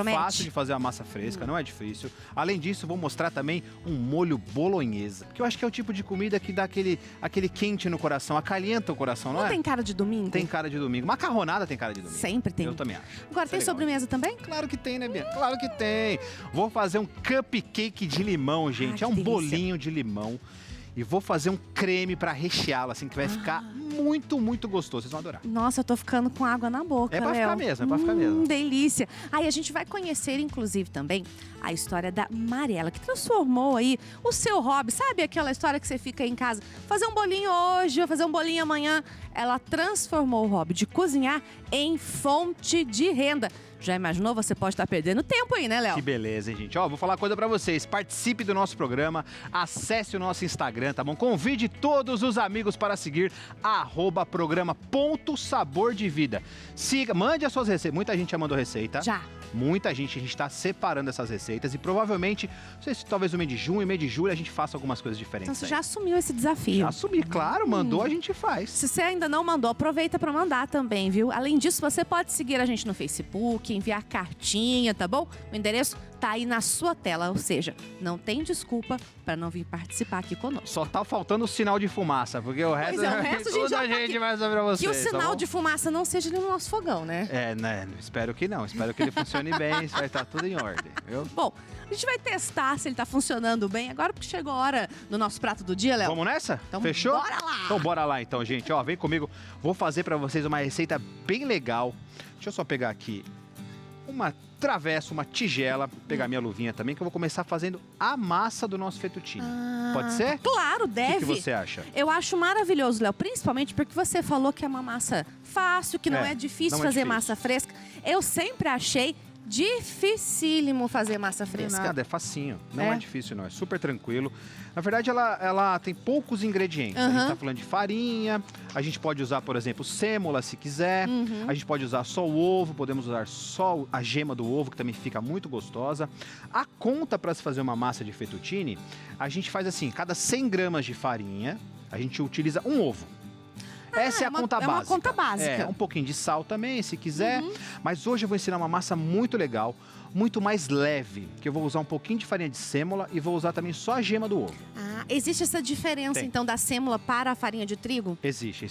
Promete. fácil de fazer a massa fresca, não é difícil. Além disso, vou mostrar também um molho bolonhesa, que eu acho que é o tipo de comida que dá aquele quente no coração, acalenta o coração, não é? Não tem cara de domingo? Tem cara de domingo. Macarronada tem cara de domingo. Sempre tem. Eu também acho. Agora, tem sobremesa também? Claro que tem, né, Bia? Claro que tem. Vou fazer um cupcake de limão, gente. É um que delícia. bolinho de limão. E vou fazer um creme pra recheá-lo, assim, que vai ficar muito, muito gostoso. Vocês vão adorar. Nossa, eu tô ficando com água na boca, É pra ficar Léo. mesmo, é pra ficar mesmo. Delícia. Aí a gente vai conhecer, inclusive, também a história da Mariela, que transformou aí o seu hobby. Sabe aquela história que você fica aí em casa, fazer um bolinho hoje, ou fazer um bolinho amanhã? Ela transformou o hobby de cozinhar em fonte de renda. Já imaginou? Você pode estar perdendo tempo aí, né, Léo? Que beleza, hein, gente? Ó, vou falar uma coisa pra vocês. Participe do nosso programa, acesse o nosso Instagram, tá bom? Convide todos os amigos para seguir @programa.sabordevida. Siga, mande as suas receitas. Muita gente já mandou receita. Já. Muita gente, a gente está separando essas receitas e provavelmente, não sei se talvez no mês de junho, mês de julho, a gente faça algumas coisas diferentes. Então você aí. já assumiu esse desafio. Já assumi, claro, mandou, a gente faz. Se você ainda não mandou, aproveita para mandar também, viu? Além disso, você pode seguir a gente no Facebook, enviar cartinha, tá bom? O endereço tá aí na sua tela, ou seja, não tem desculpa para não vir participar aqui conosco. Só tá faltando o sinal de fumaça, porque o resto, Pois é, o resto a gente toda já a tá gente aqui. vai saber pra vocês. Que o tá sinal bom? de fumaça não seja ali no nosso fogão, né? É, né? Espero que não. Espero que ele funcione bem, vai estar tudo em ordem, viu? Bom, a gente vai testar se ele tá funcionando bem agora, porque chegou a hora do nosso prato do dia, Léo. Vamos nessa? Então, Fechou? bora lá! Então bora lá então, gente. Ó, vem comigo. Vou fazer pra vocês uma receita bem legal. Deixa eu só pegar aqui uma travessa, uma tigela, pegar minha luvinha também, que eu vou começar fazendo a massa do nosso fettuccine. Pode ser? Claro, O deve. que você acha? Eu acho maravilhoso, Léo, principalmente porque você falou que é uma massa fácil, que não É, é difícil não é fazer difícil. massa fresca. Eu sempre achei dificílimo fazer massa Não é fresca. nada, é facinho. Não É? é difícil, não. É super tranquilo. Na verdade, ela tem poucos ingredientes. A gente tá falando de farinha, a gente pode usar, por exemplo, sêmola, se quiser. A gente pode usar só o ovo, podemos usar só a gema do ovo, que também fica muito gostosa. A conta para se fazer uma massa de fettuccine, a gente faz assim, cada 100 gramas de farinha, a gente utiliza um ovo. Essa é a conta básica. É uma conta básica. É, um pouquinho de sal também, se quiser. Mas hoje eu vou ensinar uma massa muito legal, muito mais leve, que eu vou usar um pouquinho de farinha de sêmola e vou usar também só a gema do ovo. Ah, existe essa diferença, Tem. então, da sêmola para a farinha de trigo? Existe.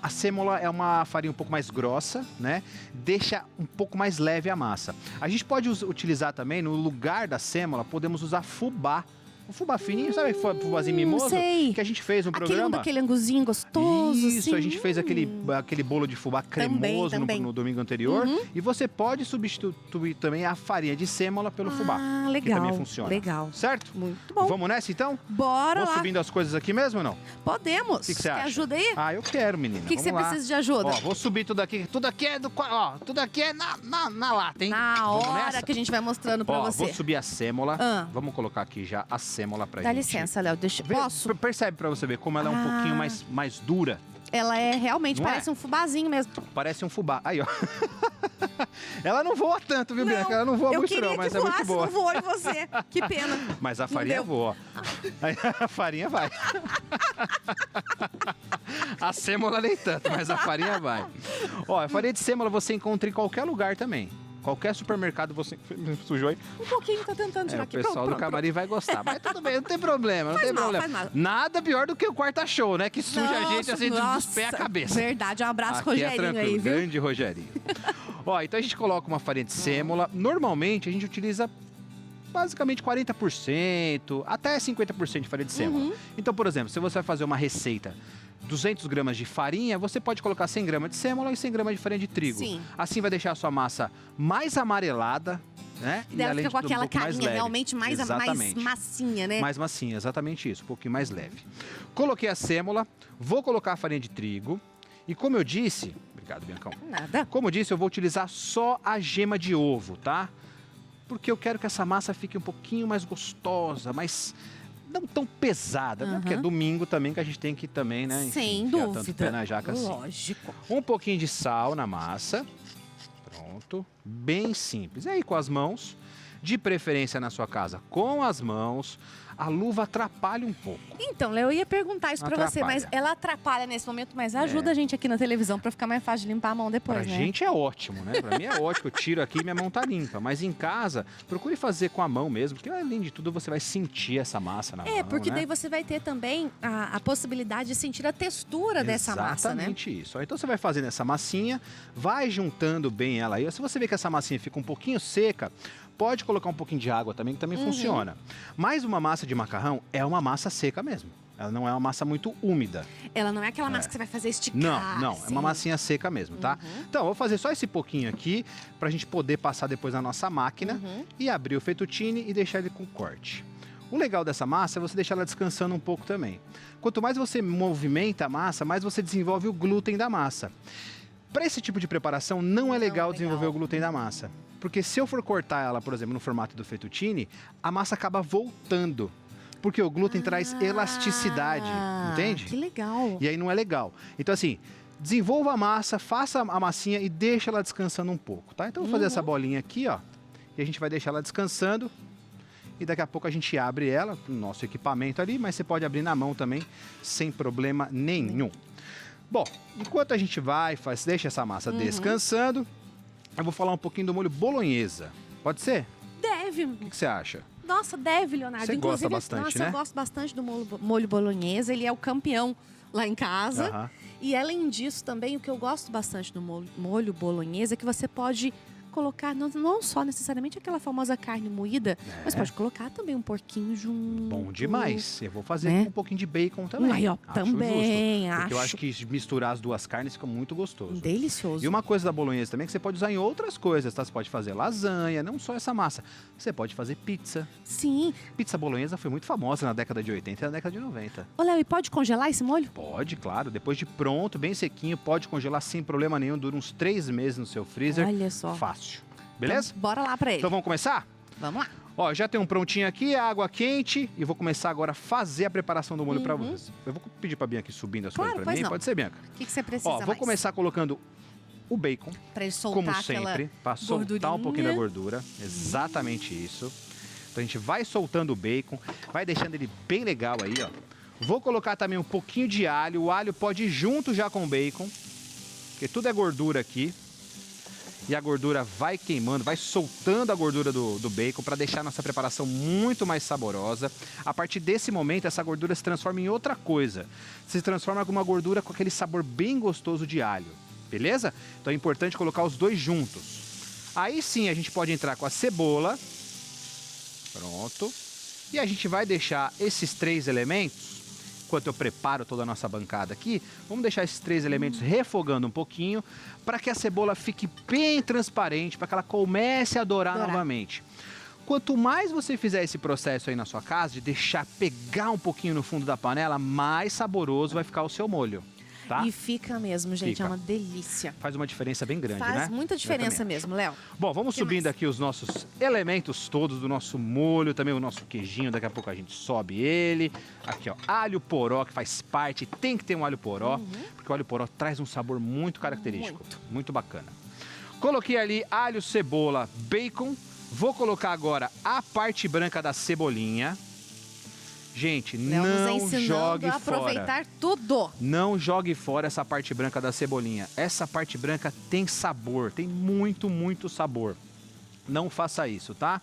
A sêmola é uma farinha um pouco mais grossa, né? Deixa um pouco mais leve a massa. A gente pode utilizar também, no lugar da sêmola, podemos usar fubá. Um fubá fininho, sabe? Fubazinho mimoso? sei. Que a gente fez no programa. Aquele anguzinho gostoso, Isso, assim. a gente fez aquele bolo de fubá cremoso Também. no domingo anterior. E você pode substituir também a farinha de sêmola pelo fubá. Ah, Que legal. também funciona. Legal. Certo? Muito bom. Vamos nessa então? Bora Vou lá. subindo as coisas aqui mesmo ou não? Podemos. O que você Quer acha? ajuda aí? Ah, eu quero, menina. O que você Vamos lá. precisa de ajuda? Ó, vou subir tudo aqui. Tudo aqui é tudo aqui é na lata, hein? Na Vamos hora nessa? que a gente vai mostrando pra Ó, você. vou subir a sêmola. Ah. Vamos colocar aqui já a sêmola pra Dá gente. licença, Léo. Posso? Percebe pra você ver como ela é um Ah. pouquinho mais dura. Ela é realmente, Não é? parece um fubazinho mesmo. Parece um fubá. Aí, ó. Ela não voa tanto, viu, Bianca? Ela não voa eu muito queria não, mas que é voasse, muito boa. não voou em você. Que pena. Mas a Não farinha deu. voa. Aí a farinha vai. A sêmola nem tanto, mas a farinha vai. Ó, a farinha de sêmola você encontra em qualquer lugar também. Qualquer supermercado você... Sujou aí? Um pouquinho, tá tentando tirar O aqui. pessoal Pronto, do camarim vai gostar. Mas tudo bem, não tem problema, não Faz tem mal, problema. faz mal. Nada pior do que o quarta show, né? Que suja a gente assim dos nossa, pés à cabeça. Verdade, um abraço, Aqui é Rogerinho tranquilo, aí, viu? grande Rogerinho. Ó, então a gente coloca uma farinha de sêmola. Normalmente a gente utiliza basicamente 40%, até 50% de farinha de sêmola. Então, por exemplo, se você vai fazer uma receita 200 gramas de farinha, você pode colocar 100 gramas de sêmola e 100 gramas de farinha de trigo. Sim. Assim vai deixar a sua massa mais amarelada, né? E ela fica com de tudo, aquela um pouco mais carinha leve. realmente mais Exatamente. massinha, né? Mais massinha, exatamente isso, um pouquinho mais leve. Coloquei a sêmola, vou colocar a farinha de trigo e como eu disse... Obrigado, Biancão. Nada. Como eu disse, eu vou utilizar só a gema de ovo, tá? Porque eu quero que essa massa fique um pouquinho mais gostosa, mas não tão pesada, né? Porque é domingo também que a gente tem que também, né? Sem enfiar tanto dúvida. pé na jaca assim. Lógico. Um pouquinho de sal na massa. Pronto. Bem simples. E aí com as mãos, de preferência na sua casa com as mãos. A luva atrapalha um pouco. Então, Léo, eu ia perguntar isso pra você, mas ela atrapalha nesse momento, mas ajuda a gente aqui na televisão pra ficar mais fácil de limpar a mão depois, Pra né? gente é ótimo, né? Pra mim é ótimo, eu tiro aqui e minha mão tá limpa. Mas em casa, procure fazer com a mão mesmo, porque além de tudo você vai sentir essa massa na mão, Porque né? daí você vai ter também a possibilidade de sentir a textura dessa massa, né? Exatamente isso. Então você vai fazendo essa massinha, vai juntando bem ela aí. Se você vê que essa massinha fica um pouquinho seca, pode colocar um pouquinho de água também, que também funciona. Mas uma massa de macarrão é uma massa seca mesmo. Ela não é uma massa muito úmida. Ela não é aquela massa que você vai fazer esticar. Não. É assim. uma massinha seca mesmo, tá? Então, eu vou fazer só esse pouquinho aqui, pra gente poder passar depois na nossa máquina e abrir o fettuccine e deixar ele com corte. O legal dessa massa é você deixar ela descansando um pouco também. Quanto mais você movimenta a massa, mais você desenvolve o glúten da massa. Para esse tipo de preparação, não é legal desenvolver o glúten da massa. Porque se eu for cortar ela, por exemplo, no formato do fettuccine, a massa acaba voltando. Porque o glúten traz elasticidade, entende? Que legal. E aí não é legal. Então assim, desenvolva a massa, faça a massinha e deixa ela descansando um pouco, tá? Então eu vou fazer essa bolinha aqui, ó. E a gente vai deixar ela descansando. E daqui a pouco a gente abre ela, no nosso equipamento ali, mas você pode abrir na mão também, sem problema nenhum. Bom, enquanto a gente deixa essa massa descansando, eu vou falar um pouquinho do molho bolonhesa. Pode ser? Deve. O que você acha? Nossa, deve, Leonardo. Você gosta Inclusive, bastante, né? Eu gosto bastante do molho bolonhesa. Ele é o campeão lá em casa. Aham. E além disso, também, o que eu gosto bastante do molho bolonhesa é que você pode colocar não só necessariamente aquela famosa carne moída, mas pode colocar também um porquinho junto. Bom demais. Eu vou fazer Né? com um pouquinho de bacon também. Aí, ó, Acho também, justo, porque eu acho que misturar as duas carnes fica muito gostoso. Delicioso. E uma coisa da bolonhesa também é que você pode usar em outras coisas, tá? Você pode fazer lasanha, não só essa massa. Você pode fazer pizza. Sim. Pizza bolonhesa foi muito famosa na década de 80 e na década de 90. Ô, Léo, e pode congelar esse molho? Pode, claro. Depois de pronto, bem sequinho, pode congelar sem problema nenhum. Dura uns 3 meses no seu freezer. Olha só. Fácil. Beleza? Então, bora lá pra ele. Então vamos começar? Vamos lá. Ó, já tem um prontinho aqui, água quente. E vou começar agora a fazer a preparação do molho pra vocês. Eu vou pedir pra Bianca ir subindo as Claro, coisas pra pois mim. não. Pode ser, Bianca? O que você precisa Ó, vou mais? começar colocando o bacon, Pra ele soltar como aquela sempre, para soltar um pouquinho da gordura. Exatamente isso. Então a gente vai soltando o bacon, vai deixando ele bem legal aí, ó. Vou colocar também um pouquinho de alho. O alho pode ir junto já com o bacon, porque tudo é gordura aqui. E a gordura vai queimando, vai soltando a gordura do bacon para deixar a nossa preparação muito mais saborosa. A partir desse momento, essa gordura se transforma em outra coisa. Se transforma em uma gordura com aquele sabor bem gostoso de alho, beleza? Então é importante colocar os dois juntos. Aí sim a gente pode entrar com a cebola. Pronto. E a gente vai deixar esses 3 elementos. Enquanto eu preparo toda a nossa bancada aqui, vamos deixar esses 3 elementos refogando um pouquinho para que a cebola fique bem transparente, para que ela comece a dourar novamente. Quanto mais você fizer esse processo aí na sua casa, de deixar pegar um pouquinho no fundo da panela, mais saboroso vai ficar o seu molho. Tá? E fica mesmo, gente. Fica. É uma delícia. Faz uma diferença bem grande, né? Faz muita diferença mesmo, Léo. Bom, vamos subindo aqui os nossos elementos todos do nosso molho, também o nosso queijinho, daqui a pouco a gente sobe ele. Aqui, ó, alho poró, que faz parte, tem que ter um alho poró, porque o alho poró traz um sabor muito característico, muito bacana. Coloquei ali alho, cebola, bacon. Vou colocar agora a parte branca da cebolinha. Gente, Léo não nos ensinando jogue a fora. aproveitar tudo. Não jogue fora essa parte branca da cebolinha. Essa parte branca tem sabor, tem muito, muito sabor. Não faça isso, tá?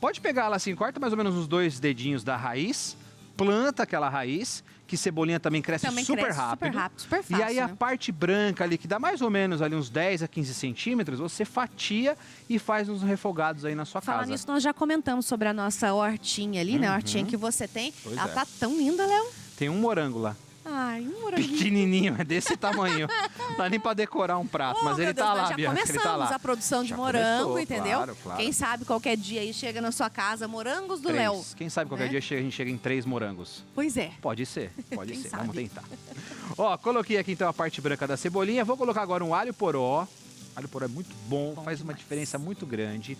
Pode pegar ela assim, corta mais ou menos uns 2 dedinhos da raiz, planta aquela raiz, que cebolinha também cresce super rápido. Super fácil, E aí a né? parte branca ali, que dá mais ou menos ali uns 10 a 15 centímetros, você fatia e faz uns refogados aí na sua Falar casa. nisso, nós já comentamos sobre a nossa hortinha ali, né? A hortinha que você tem. Pois Ela é. tá tão linda, Léo. Tem um morango lá. Ai, um moranguinho. Pequenininho, é desse tamanho. Não dá nem pra decorar um prato, Oh, mas meu ele Deus, tá nós lá, já Bianca, ele começamos tá lá. a produção de Já morango, começou, entendeu? claro. Quem sabe qualquer dia aí chega na sua casa, morangos do Léo. 3. Quem sabe qualquer né? dia a gente chega em 3 morangos. Pois é. Pode ser, pode Quem ser. sabe? Vamos tentar. Ó, coloquei aqui então a parte branca da cebolinha. Vou colocar agora um alho poró. Alho poró é muito bom, faz uma diferença muito grande.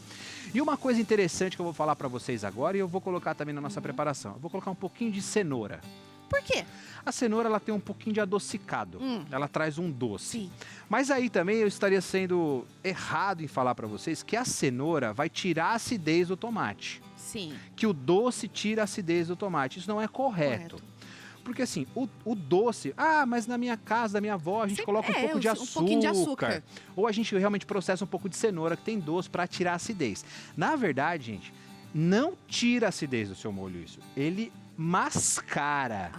E uma coisa interessante que eu vou falar pra vocês agora e eu vou colocar também na nossa preparação. Eu vou colocar um pouquinho de cenoura. Por quê? A cenoura, ela tem um pouquinho de adocicado. Ela traz um doce. Sim. Mas aí também eu estaria sendo errado em falar para vocês que a cenoura vai tirar a acidez do tomate. Sim. Que o doce tira a acidez do tomate. Isso não é correto. Porque assim, o doce... Ah, mas na minha casa, da minha avó, a gente coloca um pouco de açúcar. Um pouquinho de açúcar. Ou a gente realmente processa um pouco de cenoura que tem doce para tirar a acidez. Na verdade, gente, não tira a acidez do seu molho isso. Ele mascara.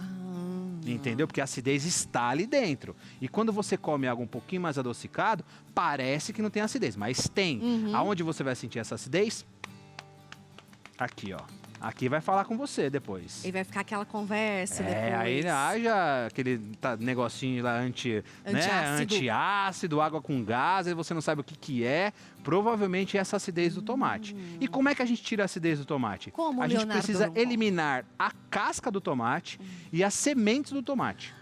Entendeu? Porque a acidez está ali dentro. E quando você come algo um pouquinho mais adocicado, parece que não tem acidez, mas tem. Aonde você vai sentir essa acidez? Aqui, ó. Aqui vai falar com você depois. E vai ficar aquela conversa depois. Aí haja aquele negocinho lá antiácido, água com gás, aí você não sabe o que é. Provavelmente é essa acidez do tomate. E como é que a gente tira a acidez do tomate? Como, a gente precisa eliminar a casca do tomate e as sementes do tomate.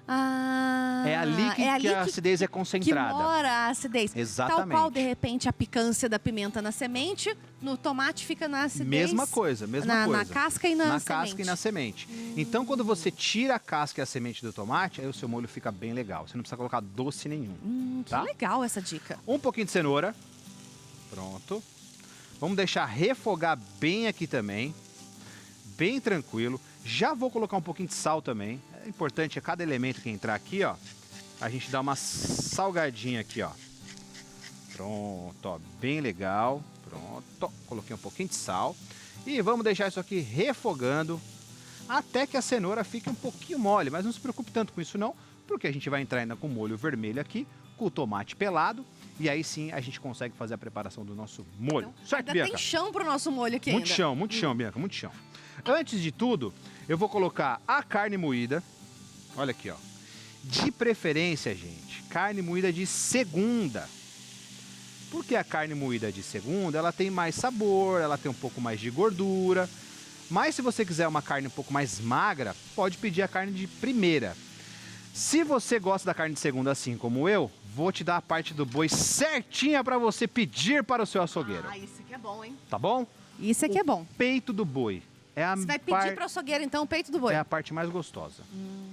É ali que a acidez é concentrada. Que mora a acidez. Exatamente. Tal qual, de repente, a picância da pimenta na semente, no tomate fica na acidez. Mesma coisa. Na casca e na semente. Na casca e na semente. Então, quando você tira a casca e a semente do tomate, aí o seu molho fica bem legal. Você não precisa colocar doce nenhum. Que legal essa dica. Um pouquinho de cenoura. Pronto. Vamos deixar refogar bem aqui também. Bem tranquilo. Já vou colocar um pouquinho de sal também. É importante, cada elemento que entrar aqui, ó, a gente dá uma salgadinha aqui, ó. Pronto, ó, bem legal. Pronto, coloquei um pouquinho de sal. E vamos deixar isso aqui refogando até que a cenoura fique um pouquinho mole. Mas não se preocupe tanto com isso não, porque a gente vai entrar ainda com molho vermelho aqui, com o tomate pelado. E aí sim a gente consegue fazer a preparação do nosso molho. Então, certo, ainda Bianca? tem chão pro nosso molho aqui Muito chão, Bianca, muito chão. Antes de tudo, eu vou colocar a carne moída. Olha aqui, ó. De preferência, gente, carne moída de segunda. Porque a carne moída de segunda, ela tem mais sabor, ela tem um pouco mais de gordura. Mas se você quiser uma carne um pouco mais magra, pode pedir a carne de primeira. Se você gosta da carne de segunda assim como eu, vou te dar a parte do boi certinha para você pedir para o seu açougueiro. Isso aqui é bom, hein? Tá bom? Isso aqui é bom. Peito do boi. Você vai pedir para o açougueiro, então, o peito do boi? É a parte mais gostosa.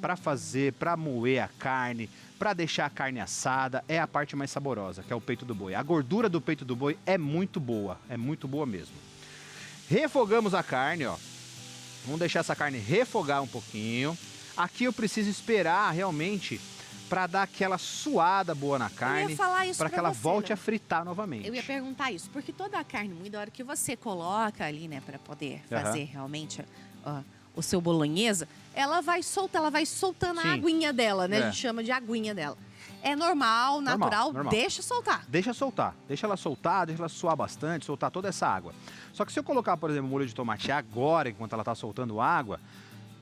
Para fazer, para moer a carne, para deixar a carne assada, é a parte mais saborosa, que é o peito do boi. A gordura do peito do boi é muito boa mesmo. Refogamos a carne, ó. Vamos deixar essa carne refogar um pouquinho. Aqui eu preciso esperar realmente para dar aquela suada boa na carne, para que ela volte a fritar novamente. Eu ia perguntar isso, porque toda a carne moída, a hora que você coloca ali, né, para poder fazer realmente o seu bolonhesa, ela vai soltando a aguinha dela, né? A gente chama de aguinha dela. É normal, natural, deixa soltar. Deixa ela soltar, deixa ela suar bastante, soltar toda essa água. Só que se eu colocar, por exemplo, molho de tomate agora, enquanto ela está soltando água,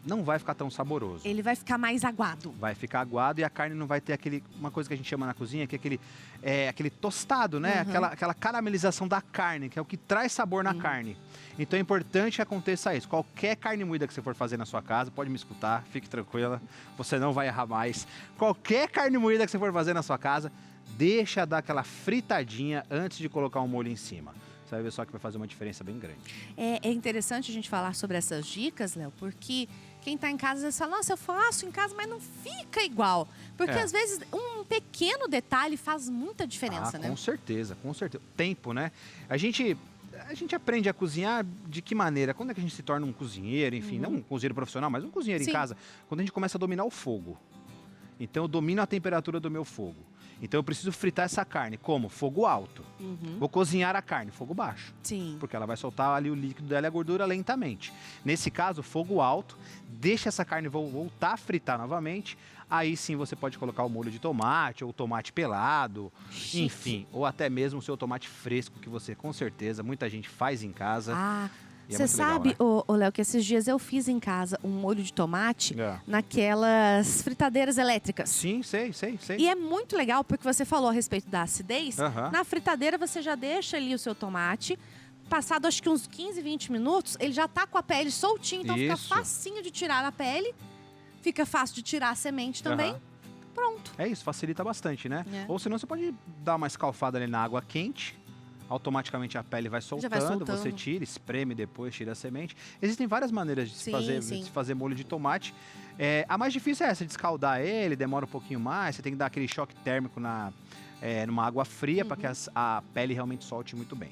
não vai ficar tão saboroso. Ele vai ficar mais aguado. Vai ficar aguado e a carne não vai ter uma coisa que a gente chama na cozinha, que é aquele tostado, né? Aquela caramelização da carne, que é o que traz sabor na carne. Então é importante que aconteça isso. Qualquer carne moída que você for fazer na sua casa, pode me escutar, fique tranquila, você não vai errar mais. Qualquer carne moída que você for fazer na sua casa, deixa dar aquela fritadinha antes de colocar um molho em cima. Você vai ver só que vai fazer uma diferença bem grande. É interessante a gente falar sobre essas dicas, Léo, porque quem está em casa às vezes fala, nossa, eu faço em casa, mas não fica igual. Porque às vezes um pequeno detalhe faz muita diferença, né? Com certeza. Tempo, né? A gente aprende a cozinhar de que maneira? Quando é que a gente se torna um cozinheiro, enfim, não um cozinheiro profissional, mas um cozinheiro em casa? Quando a gente começa a dominar o fogo. Então eu domino a temperatura do meu fogo. Então eu preciso fritar essa carne. Como? Fogo alto. Vou cozinhar a carne, fogo baixo. Sim. Porque ela vai soltar ali o líquido dela e a gordura lentamente. Nesse caso, fogo alto, deixa essa carne voltar a fritar novamente. Aí sim você pode colocar o molho de tomate ou o tomate pelado, enfim. Ou até mesmo o seu tomate fresco, que você com certeza, muita gente faz em casa. Você sabe, legal, né? Léo, que esses dias eu fiz em casa um molho de tomate naquelas fritadeiras elétricas. Sim, sei. E é muito legal, porque você falou a respeito da acidez. Na fritadeira você já deixa ali o seu tomate. Passado acho que uns 15, 20 minutos, ele já tá com a pele soltinha. Então fica facinho de tirar a pele. Fica fácil de tirar a semente também. Pronto. É isso, facilita bastante, né? Ou senão você pode dar uma escalfada ali na água quente. automaticamente a pele vai Já soltando, vai soltando. você tira, espreme depois, tira a semente. Existem várias maneiras de se fazer molho de tomate. A mais difícil é essa, de escaldar ele, demora um pouquinho mais, você tem que dar aquele choque térmico numa água fria para que a pele realmente solte muito bem.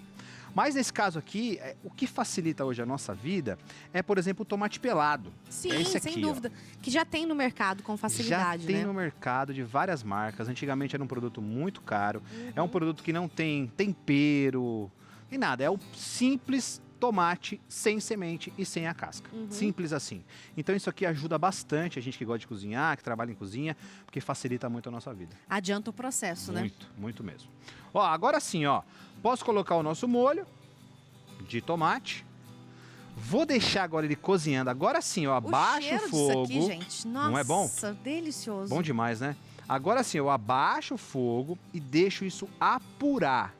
Mas nesse caso aqui, o que facilita hoje a nossa vida é, por exemplo, o tomate pelado. Sim, esse aqui, sem dúvida. Que já tem no mercado com facilidade, já tem né? no mercado de várias marcas. Antigamente era um produto muito caro. É um produto que não tem tempero, nem nada. É o simples tomate sem semente e sem a casca. Simples assim. Então isso aqui ajuda bastante a gente que gosta de cozinhar, que trabalha em cozinha, porque facilita muito a nossa vida. Adianta o processo, né? Muito, muito mesmo. Ó, agora sim, ó. Posso colocar o nosso molho de tomate. Vou deixar agora ele cozinhando. Agora sim, ó, abaixo o fogo. Disso aqui, gente. Nossa, não é bom? Delicioso. Bom demais, né? Agora sim, eu abaixo o fogo e deixo isso apurar.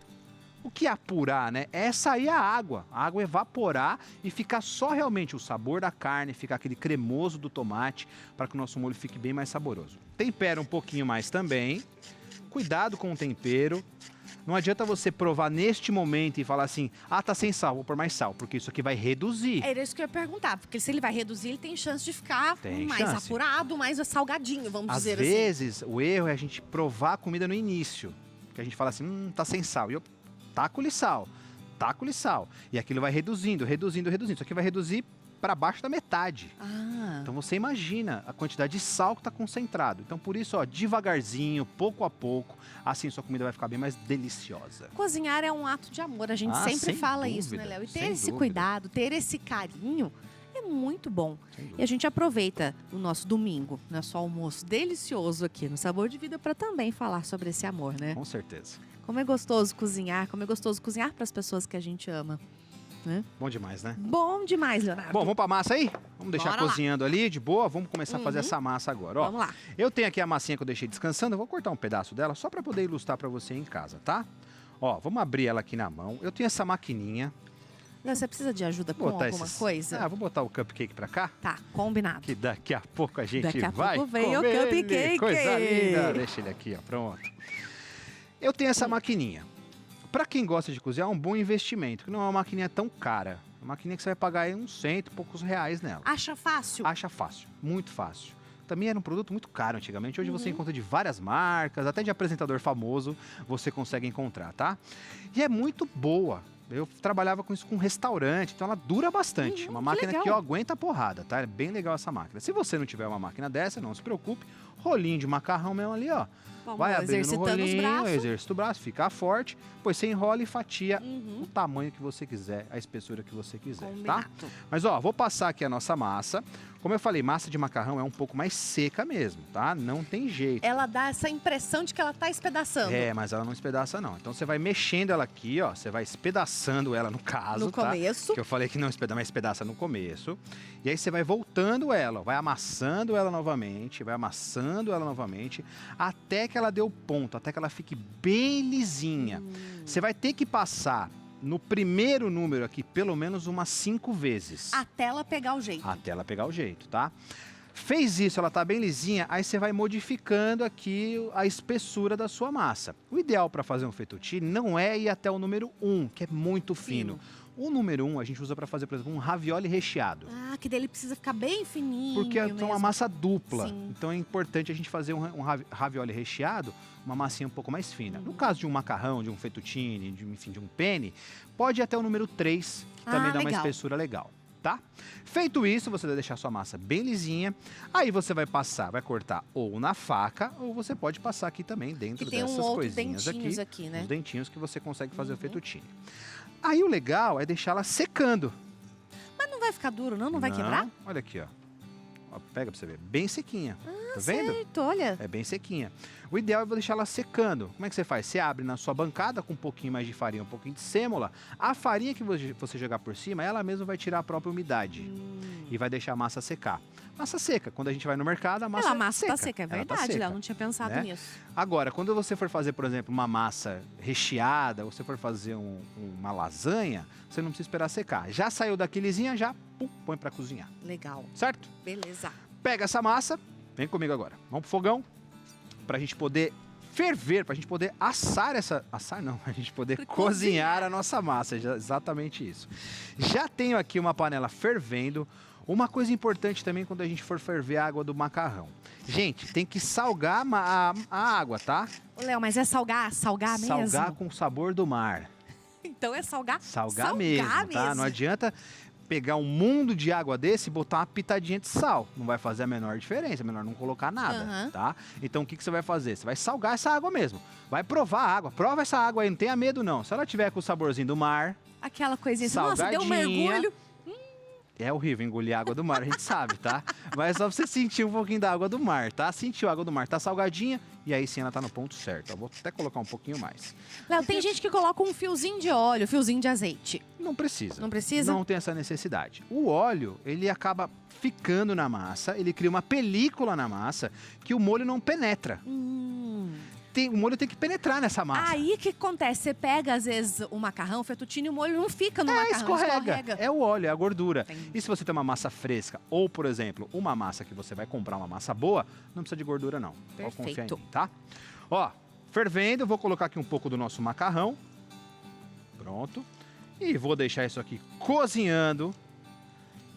O que é apurar, né? É sair a água evaporar e ficar só realmente o sabor da carne, ficar aquele cremoso do tomate, para que o nosso molho fique bem mais saboroso. Tempera um pouquinho mais também. Cuidado com o tempero. Não adianta você provar neste momento e falar assim, tá sem sal, vou pôr mais sal, porque isso aqui vai reduzir. Era isso que eu ia perguntar, porque se ele vai reduzir, ele tem chance de ficar mais apurado, mais salgadinho, vamos dizer assim. Às vezes, o erro é a gente provar a comida no início, que a gente fala assim, tá sem sal, e eu taco-lhe sal. E aquilo vai reduzindo. Isso aqui vai reduzir para baixo da metade. Então você imagina a quantidade de sal que está concentrado. Então por isso, ó, devagarzinho, pouco a pouco, assim sua comida vai ficar bem mais deliciosa. Cozinhar é um ato de amor, a gente sempre fala isso, né, Léo? E ter esse cuidado, ter esse carinho é muito bom. E a gente aproveita o nosso domingo, nosso almoço delicioso aqui no Sabor de Vida para também falar sobre esse amor, né? Com certeza. Como é gostoso cozinhar, para as pessoas que a gente ama. Né? Bom demais, né? Bom demais, Leonardo. Bom, vamos pra massa aí? Vamos deixar cozinhando ali, de boa. Vamos começar a fazer essa massa agora, ó. Vamos lá. Eu tenho aqui a massinha que eu deixei descansando. Eu vou cortar um pedaço dela só pra poder ilustrar pra você em casa, tá? Ó, vamos abrir ela aqui na mão. Eu tenho essa maquininha. Léo, você precisa de ajuda com alguma coisa? Vou botar o cupcake pra cá. Tá, combinado. Que daqui a pouco a gente vai pouco vem o cupcake. Coisa linda. Deixa ele aqui, ó, pronto. Eu tenho essa maquininha. Pra quem gosta de cozinhar, é um bom investimento, que não é uma maquininha tão cara. É uma maquininha que você vai pagar aí uns R$100 e poucos nela. Acha fácil? Acha fácil, muito fácil. Também era um produto muito caro antigamente. Hoje você encontra de várias marcas, até de apresentador famoso, você consegue encontrar, tá? E é muito boa. Eu trabalhava com isso com restaurante, então ela dura bastante. Uma máquina que aguenta a porrada, tá? É bem legal essa máquina. Se você não tiver uma máquina dessa, não se preocupe. Rolinho de macarrão mesmo ali, ó. Vai abrindo no rolinho, exercita o braço, fica forte, depois você enrola e fatia o tamanho que você quiser, a espessura que você quiser, tá? Mas ó, vou passar aqui a nossa massa. Como eu falei, massa de macarrão é um pouco mais seca mesmo, tá? Não tem jeito. Ela dá essa impressão de que ela tá espedaçando. Mas ela não espedaça não. Então você vai mexendo ela aqui, ó, você vai espedaçando ela no caso, no começo. Que eu falei que não espedaça, mas espedaça no começo. E aí você vai voltando ela, vai amassando ela novamente, até que ela dê o ponto, até que ela fique bem lisinha. Você vai ter que passar no primeiro número aqui pelo menos umas 5 vezes. Até ela pegar o jeito. Até ela pegar o jeito, tá? Fez isso, ela tá bem lisinha, aí você vai modificando aqui a espessura da sua massa. O ideal para fazer um fettuccine não é ir até o número 1, que é muito fino. O número 1 a gente usa para fazer, por exemplo, um ravioli recheado. Que daí ele precisa ficar bem fininho. Porque é uma massa dupla. Sim. Então é importante a gente fazer um ravioli recheado, uma massinha um pouco mais fina. No caso de um macarrão, de um fettuccine, de um penne, pode ir até o número 3, que também dá uma espessura legal. Tá? Feito isso, você vai deixar sua massa bem lisinha. Aí você vai cortar ou na faca, ou você pode passar aqui também dentro dessas coisinhas aqui, né? Os dentinhos que você consegue fazer o fettuccine. Aí o legal é deixar ela secando. Mas não vai ficar duro, não? Não vai quebrar? Olha aqui, ó. Pega pra você ver. Bem sequinha. Tá vendo? Certo, olha. É bem sequinha. O ideal é deixar ela secando. Como é que você faz? Você abre na sua bancada com um pouquinho mais de farinha, um pouquinho de sêmola. A farinha que você jogar por cima, ela mesma vai tirar a própria umidade. E vai deixar a massa secar. Massa seca. Quando a gente vai no mercado, a massa tá seca. É verdade, Léo. Não tinha pensado nisso. Agora, quando você for fazer, por exemplo, uma massa recheada, ou você for fazer uma lasanha, você não precisa esperar secar. Já saiu daqui lisinha, já põe pra cozinhar. Legal. Certo? Beleza. Pega essa massa, vem comigo agora. Vamos pro fogão, pra gente poder ferver, para a gente poder assar essa... Assar não, a gente poder cozinhar a nossa massa, exatamente isso. Já tenho aqui uma panela fervendo. Uma coisa importante também quando a gente for ferver a água do macarrão. Gente, tem que salgar a água, tá? Ô, Léo, mas é salgar mesmo? Salgar com o sabor do mar. Então é salgar mesmo, tá? Não adianta pegar um mundo de água desse e botar uma pitadinha de sal. Não vai fazer a menor diferença, é melhor não colocar nada, tá? Então o que você vai fazer? Você vai salgar essa água mesmo. Vai provar a água. Prova essa água aí, não tenha medo não. Se ela tiver com o saborzinho do mar... Aquela coisinha assim, nossa, deu um mergulho. É horrível engolir água do mar, a gente sabe, tá? Mas é só pra você sentir um pouquinho da água do mar, tá? Sentiu a água do mar, tá salgadinha, e aí sim ela tá no ponto certo. Eu vou até colocar um pouquinho mais. Léo, tem gente que coloca um fiozinho de óleo, fiozinho de azeite. Não precisa. Não precisa? Não tem essa necessidade. O óleo, ele acaba ficando na massa, ele cria uma película na massa que o molho não penetra. O molho tem que penetrar nessa massa. Aí o que acontece? Você pega, às vezes, o macarrão, o fettuccine, e o molho não fica no macarrão, escorrega. É o óleo, é a gordura. Entendi. E se você tem uma massa fresca, ou, por exemplo, uma massa que você vai comprar, uma massa boa, não precisa de gordura, não. Pode confiar em mim, tá? Ó, fervendo, eu vou colocar aqui um pouco do nosso macarrão. Pronto. E vou deixar isso aqui cozinhando.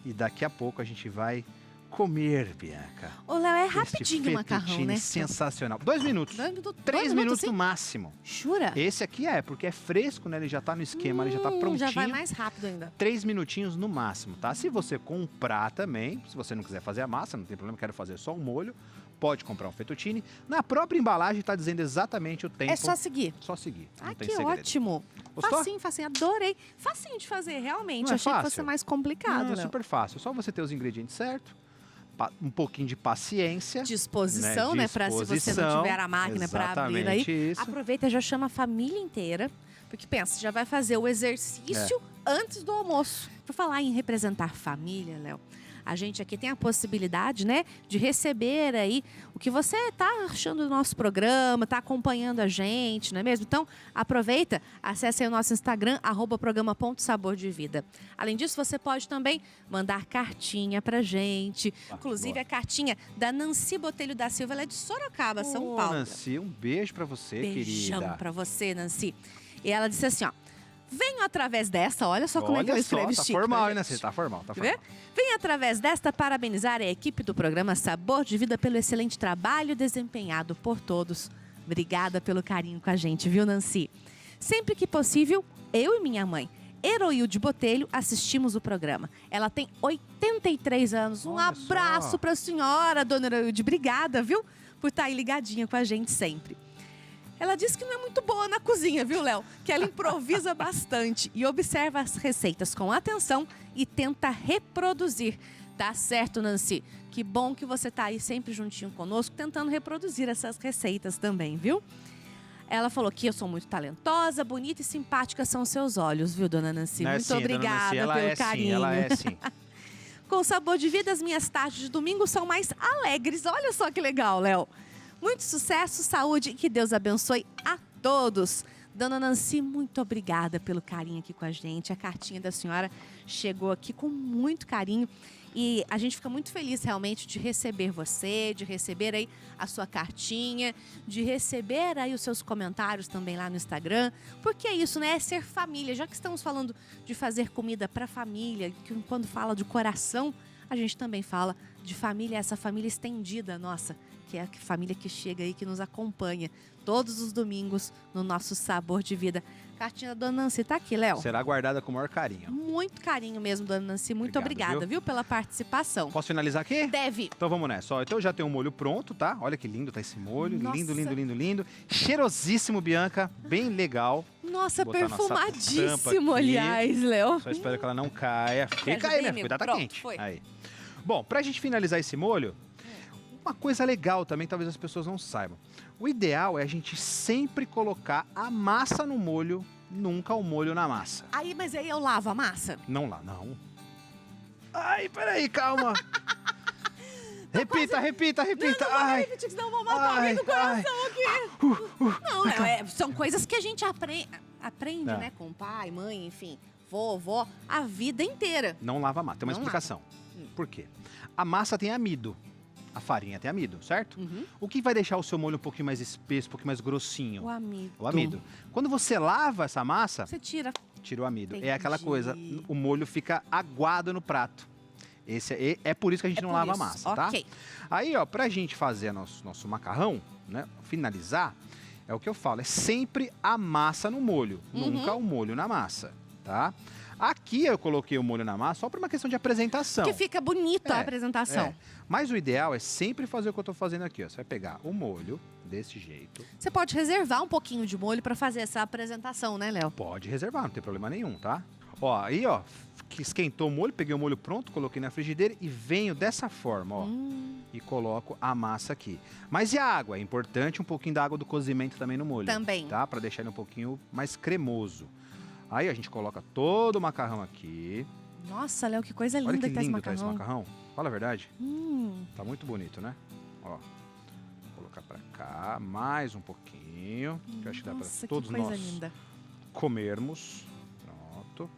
E daqui a pouco a gente vai... comer, Bianca. Ô, Léo, é rapidinho o macarrão, né? Sensacional. 2 minutos. 3 minutos no máximo. Jura? Esse aqui porque é fresco, né? Ele já tá no esquema, ele já tá prontinho. Já vai mais rápido ainda. 3 minutinhos no máximo, tá? Se você comprar também, se você não quiser fazer a massa, não tem problema, quero fazer só um molho, pode comprar um fettuccine. Na própria embalagem tá dizendo exatamente o tempo. É só seguir. Só seguir. Ah, não tem que segredo. ótimo. Gostou? Facinho, adorei. Facinho de fazer, realmente. Não é Achei que fácil? fosse mais complicado, Não, é Léo. super fácil. É só você ter os ingredientes certos. Um pouquinho de paciência. Disposição, né? Pra se você não tiver a máquina para abrir aí. Isso. Aproveita e já chama a família inteira. Porque pensa, já vai fazer o exercício antes do almoço. Por falar em representar família, Léo, a gente aqui tem a possibilidade, né, de receber aí o que você está achando do nosso programa, está acompanhando a gente, não é mesmo? Então, aproveita, acesse aí o nosso Instagram, @programa.sabordevida. Além disso, você pode também mandar cartinha pra gente. Inclusive, a cartinha da Nancy Botelho da Silva, ela é de Sorocaba, São Paulo. Nancy, um beijo pra você, Beijão querida. pra você, Nancy. E ela disse assim, ó. Venho através desta, olha só como é que eu escrevo tá chique. formal, né, né? gente? Tá formal, tá Quer formal. ver? Venho através desta parabenizar a equipe do programa Sabor de Vida pelo excelente trabalho desempenhado por todos. Obrigada pelo carinho com a gente, viu, Nancy? Sempre que possível, eu e minha mãe, Heroilde Botelho, assistimos o programa. Ela tem 83 anos. Um Olha abraço só. pra senhora, dona Heroilde. Obrigada, viu? Por estar aí ligadinha com a gente sempre. Ela disse que não é muito boa na cozinha, viu, Léo? Que ela improvisa bastante e observa as receitas com atenção e tenta reproduzir. Tá certo, Nancy? Que bom que você tá aí sempre juntinho conosco, tentando reproduzir essas receitas também, viu? Ela falou que eu sou muito talentosa, bonita e simpática são seus olhos, viu, dona Nancy? Não é Muito sim, dona obrigada Nancy, pelo carinho. Ela é sim. Com o Sabor de Vida, as minhas tardes de domingo são mais alegres. Olha só que legal, Léo. Muito sucesso, saúde e que Deus abençoe a todos. Dona Nancy, muito obrigada pelo carinho aqui com a gente. A cartinha da senhora chegou aqui com muito carinho. E a gente fica muito feliz realmente de receber você, de receber aí a sua cartinha, de receber aí os seus comentários também lá no Instagram. Porque é isso, né? É ser família. Já que estamos falando de fazer comida para família, que quando fala de coração, a gente também fala de família, essa família estendida nossa, que é a família que chega aí, que nos acompanha todos os domingos no nosso Sabor de Vida. Cartinha da Dona Nancy tá aqui, Léo. Será guardada com o maior carinho. Muito carinho mesmo, Dona Nancy. Muito obrigada, viu, pela participação. Posso finalizar aqui? Deve. Então vamos nessa. Ó, então eu já tenho o molho pronto, tá? Olha que lindo tá esse molho. Nossa. Lindo, lindo, lindo, lindo. Cheirosíssimo, Bianca. Bem legal. Nossa, Vou botar nossa perfumadíssimo, tampa aqui. aliás, Léo. Só espero que ela não caia. Fica aí, né? Cuidado, tá Pronto, quente. foi. Aí. Bom, pra gente finalizar esse molho, uma coisa legal também, talvez as pessoas não saibam. O ideal é a gente sempre colocar a massa no molho, nunca o molho na massa. Aí, mas aí eu lavo a massa? Não lá, não. Ai, peraí, calma. Repita. Não Ai, vou repetir, senão eu vou matar alguém do coração aqui. Não, Léo, são coisas que a gente aprende, Tá. né? Com pai, mãe, enfim, vovó, a vida inteira. não lava a massa. Tem uma Não explicação. Por quê? A massa tem amido. A farinha tem amido, certo? O que vai deixar o seu molho um pouquinho mais espesso, um pouquinho mais grossinho? O amido. O amido. Quando você lava essa massa, Você tira. tira o amido. Entendi. É aquela coisa, o molho fica aguado no prato. É por isso que a gente não lava a massa, tá? Ok. Aí, ó, pra gente fazer nosso macarrão, né, finalizar, é o que eu falo, é sempre a massa no molho, nunca o molho na massa, tá? Aqui eu coloquei o molho na massa só por uma questão de apresentação. Porque fica bonita a apresentação. Mas o ideal é sempre fazer o que eu tô fazendo aqui, ó. Você vai pegar o molho desse jeito. Você pode reservar um pouquinho de molho para fazer essa apresentação, né, Léo? Pode reservar, não tem problema nenhum, tá? Ó, aí, ó, que esquentou o molho, peguei o molho pronto, coloquei na frigideira e venho dessa forma, ó. E coloco a massa aqui. Mas e a água? É importante um pouquinho da água do cozimento também no molho. Também. Tá? Pra deixar ele um pouquinho mais cremoso. Aí a gente coloca todo o macarrão aqui. Nossa, Léo, que coisa linda Olha que que tá esse lindo tá macarrão. esse macarrão. Fala a verdade. Tá muito bonito, né? Ó. Vou colocar pra cá, mais um pouquinho. Que eu acho que dá pra Nossa, todos que coisa nós linda. comermos. Pronto.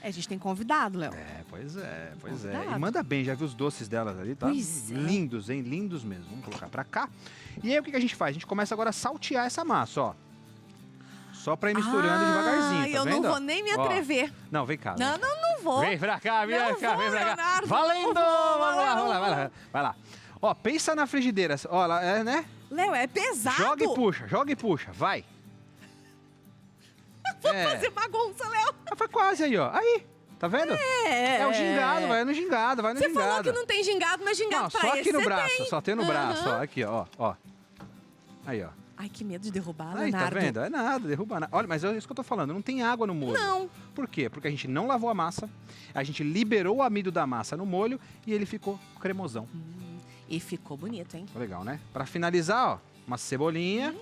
A gente tem convidado, Léo. Pois é. Convidado. E manda bem, já viu os doces delas ali? Tá Pois é. lindos, hein? Lindos mesmo. Vamos colocar pra cá. E aí o que a gente faz? A gente começa agora a saltear essa massa, ó. Só pra ir misturando devagarzinho, tá eu vendo? não vou nem me atrever. Não, vem cá. Não vou. Vem pra cá, vem Não cá, vou, vem pra cá. Leonardo, Valendo! não vou, Vai lá. Vai lá. Ó, pensa na frigideira. Ó, ela né? Léo, é pesado. Joga e puxa, vai. Vou fazer bagunça, Léo. Foi quase aí, ó. Aí, tá vendo? É o gingado, vai no gingado. Você falou que não tem gingado, mas gingado Não, pra só esse aqui no você braço, tem. só tem no braço, ó. Aqui, ó. Aí, ó. Ai, que medo de derrubar, Aí, tá Leonardo. vendo? É nada, derruba nada. Olha, mas é isso que eu tô falando, não tem água no molho. Não. Por quê? Porque a gente não lavou a massa, a gente liberou o amido da massa no molho e ele ficou cremosão. E ficou bonito, hein? Legal, né? Pra finalizar, ó, uma cebolinha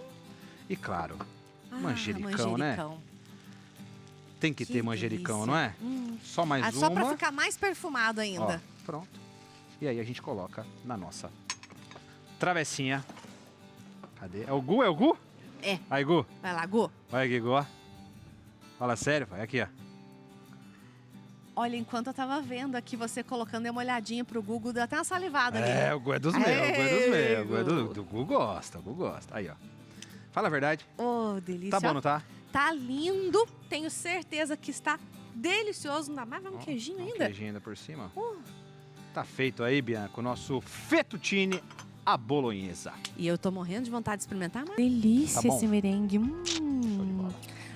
e, claro, manjericão, né? Tem que ter manjericão, não é? Só mais uma. Só pra ficar mais perfumado ainda. Ó, pronto. E aí a gente coloca na nossa travessinha. Cadê? É o Gu? É o Gu? É. Aí, Gu. Vai lá, Gu. Olha aqui, Gu, ó. Fala sério, vai aqui, ó. Olha, enquanto eu tava vendo aqui você colocando uma olhadinha pro Google, deu até uma salivada ali. É, o Gu é dos meus, o Gu é dos meus. O Gu é do Gu gosta, o Gu gosta. Aí, ó. Fala a verdade. Oh, delícia. Tá bom, não tá? Tá lindo. Tenho certeza que está delicioso. Ainda mais vai um queijinho ainda. Queijinho ainda por cima. Tá feito aí, Bianca, o nosso fettuccine à bolonhesa. E eu tô morrendo de vontade de experimentar. Mas... Delícia Tá bom. esse merengue.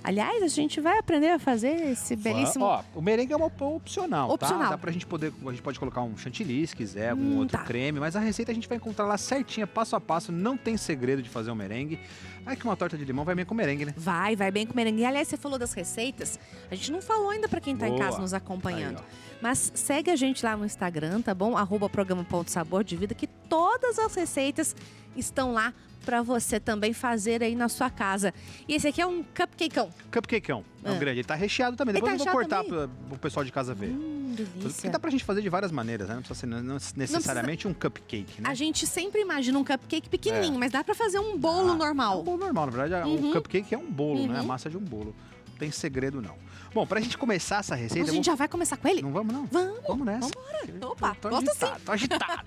Aliás, a gente vai aprender a fazer esse belíssimo... Ó, o merengue é uma opcional, Opcional. tá? Dá pra gente poder, a gente pode colocar um chantilly se quiser, algum outro tá. creme, mas a receita a gente vai encontrar lá certinha, passo a passo, não tem segredo de fazer um merengue. Aí que uma torta de limão vai bem com merengue, né? Vai bem com merengue. E, aliás, você falou das receitas. A gente não falou ainda pra quem tá em Boa. casa nos acompanhando. Aí, Mas segue a gente lá no Instagram, tá bom? @programa.sabor de vida, que todas as receitas estão lá pra você também fazer aí na sua casa. E esse aqui é um cupcakeão. Cupcakeão, é um grande. Ele tá recheado também. Depois Ele tá eu vou cortar recheado pro pessoal de casa ver. Porque Delícia. dá pra gente fazer de várias maneiras, né? Não precisa ser necessariamente um cupcake, né? A gente sempre imagina um cupcake pequenininho, mas dá pra fazer um bolo É normal. um bolo normal, na verdade. O cupcake é um bolo, né? A massa de um bolo. Não tem segredo, não. Bom, pra gente começar essa receita... A gente já vai começar com ele? Não vamos, não? Vamos. Vamos nessa. Vambora. Opa, Tô gosto agitado, tô agitado.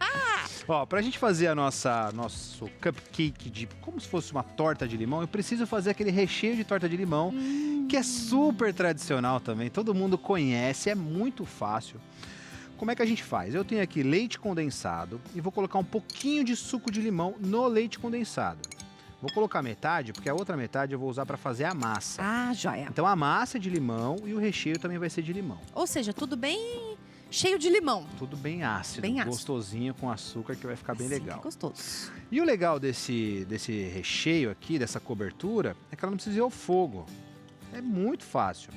Ó, pra gente fazer nosso cupcake de como se fosse uma torta de limão, eu preciso fazer aquele recheio de torta de limão, que é super tradicional também. Todo mundo conhece, é muito fácil. Como é que a gente faz? Eu tenho aqui leite condensado e vou colocar um pouquinho de suco de limão no leite condensado. Vou colocar metade, porque a outra metade eu vou usar para fazer a massa. Ah, joia. Então a massa é de limão e o recheio também vai ser de limão. Ou seja, tudo bem cheio de limão. Tudo bem ácido, Bem ácido. gostosinho com açúcar que vai ficar bem Sim, legal. gostoso. E o legal desse recheio aqui, dessa cobertura, é que ela não precisa ir ao fogo. É muito fácil.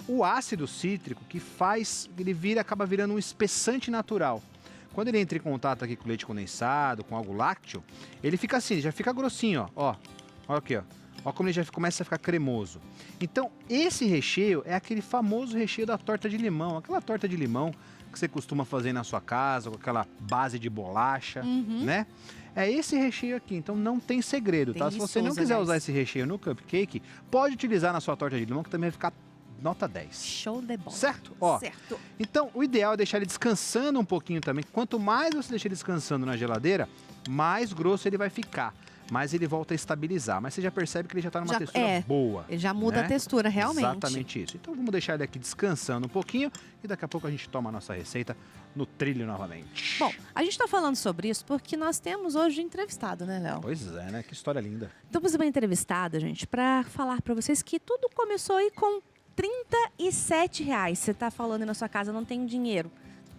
O ácido cítrico que faz, ele acaba virando um espessante natural. Quando ele entra em contato aqui com leite condensado, com algo lácteo, ele fica assim, já fica grossinho, ó. Olha aqui, ó. Olha como ele já começa a ficar cremoso. Então, esse recheio é aquele famoso recheio da torta de limão. Aquela torta de limão que você costuma fazer na sua casa, com aquela base de bolacha, né? É esse recheio aqui, então não tem segredo, tá? Se você não Delicioso, quiser aliás. usar esse recheio no cupcake, pode utilizar na sua torta de limão, que também vai ficar nota 10. Show de bola. Certo? Ó, Certo. então o ideal é deixar ele descansando um pouquinho também. Quanto mais você deixar ele descansando na geladeira, mais grosso ele vai ficar. Mas ele volta a estabilizar. Mas você já percebe que ele já está numa textura boa. Ele já muda, né, a textura, realmente. Exatamente isso. Então vamos deixar ele aqui descansando um pouquinho e daqui a pouco a gente toma a nossa receita no trilho novamente. Bom, a gente está falando sobre isso porque nós temos hoje entrevistado, né, Léo? Pois é, né? Que história linda. Temos uma entrevistada, gente, para falar para vocês que tudo começou aí com R$37. Você está falando aí na sua casa, não tem dinheiro.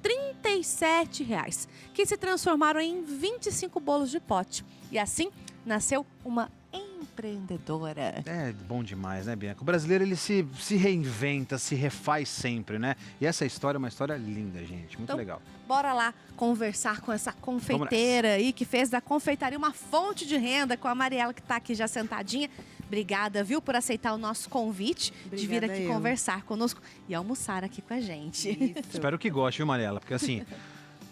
R$37, que se transformaram em 25 bolos de pote. E assim nasceu uma empreendedora. É bom demais, né, Bianca? O brasileiro, ele se reinventa, se refaz sempre, né? E essa história é uma história linda, gente. Muito legal. Bora lá conversar com essa confeiteira aí, que fez da confeitaria uma fonte de renda, com a Mariela, que está aqui já sentadinha. Obrigada, viu, por aceitar o nosso convite. Obrigada, de vir aqui conversar conosco e almoçar aqui com a gente. Espero que goste, viu, Mariela? Porque assim,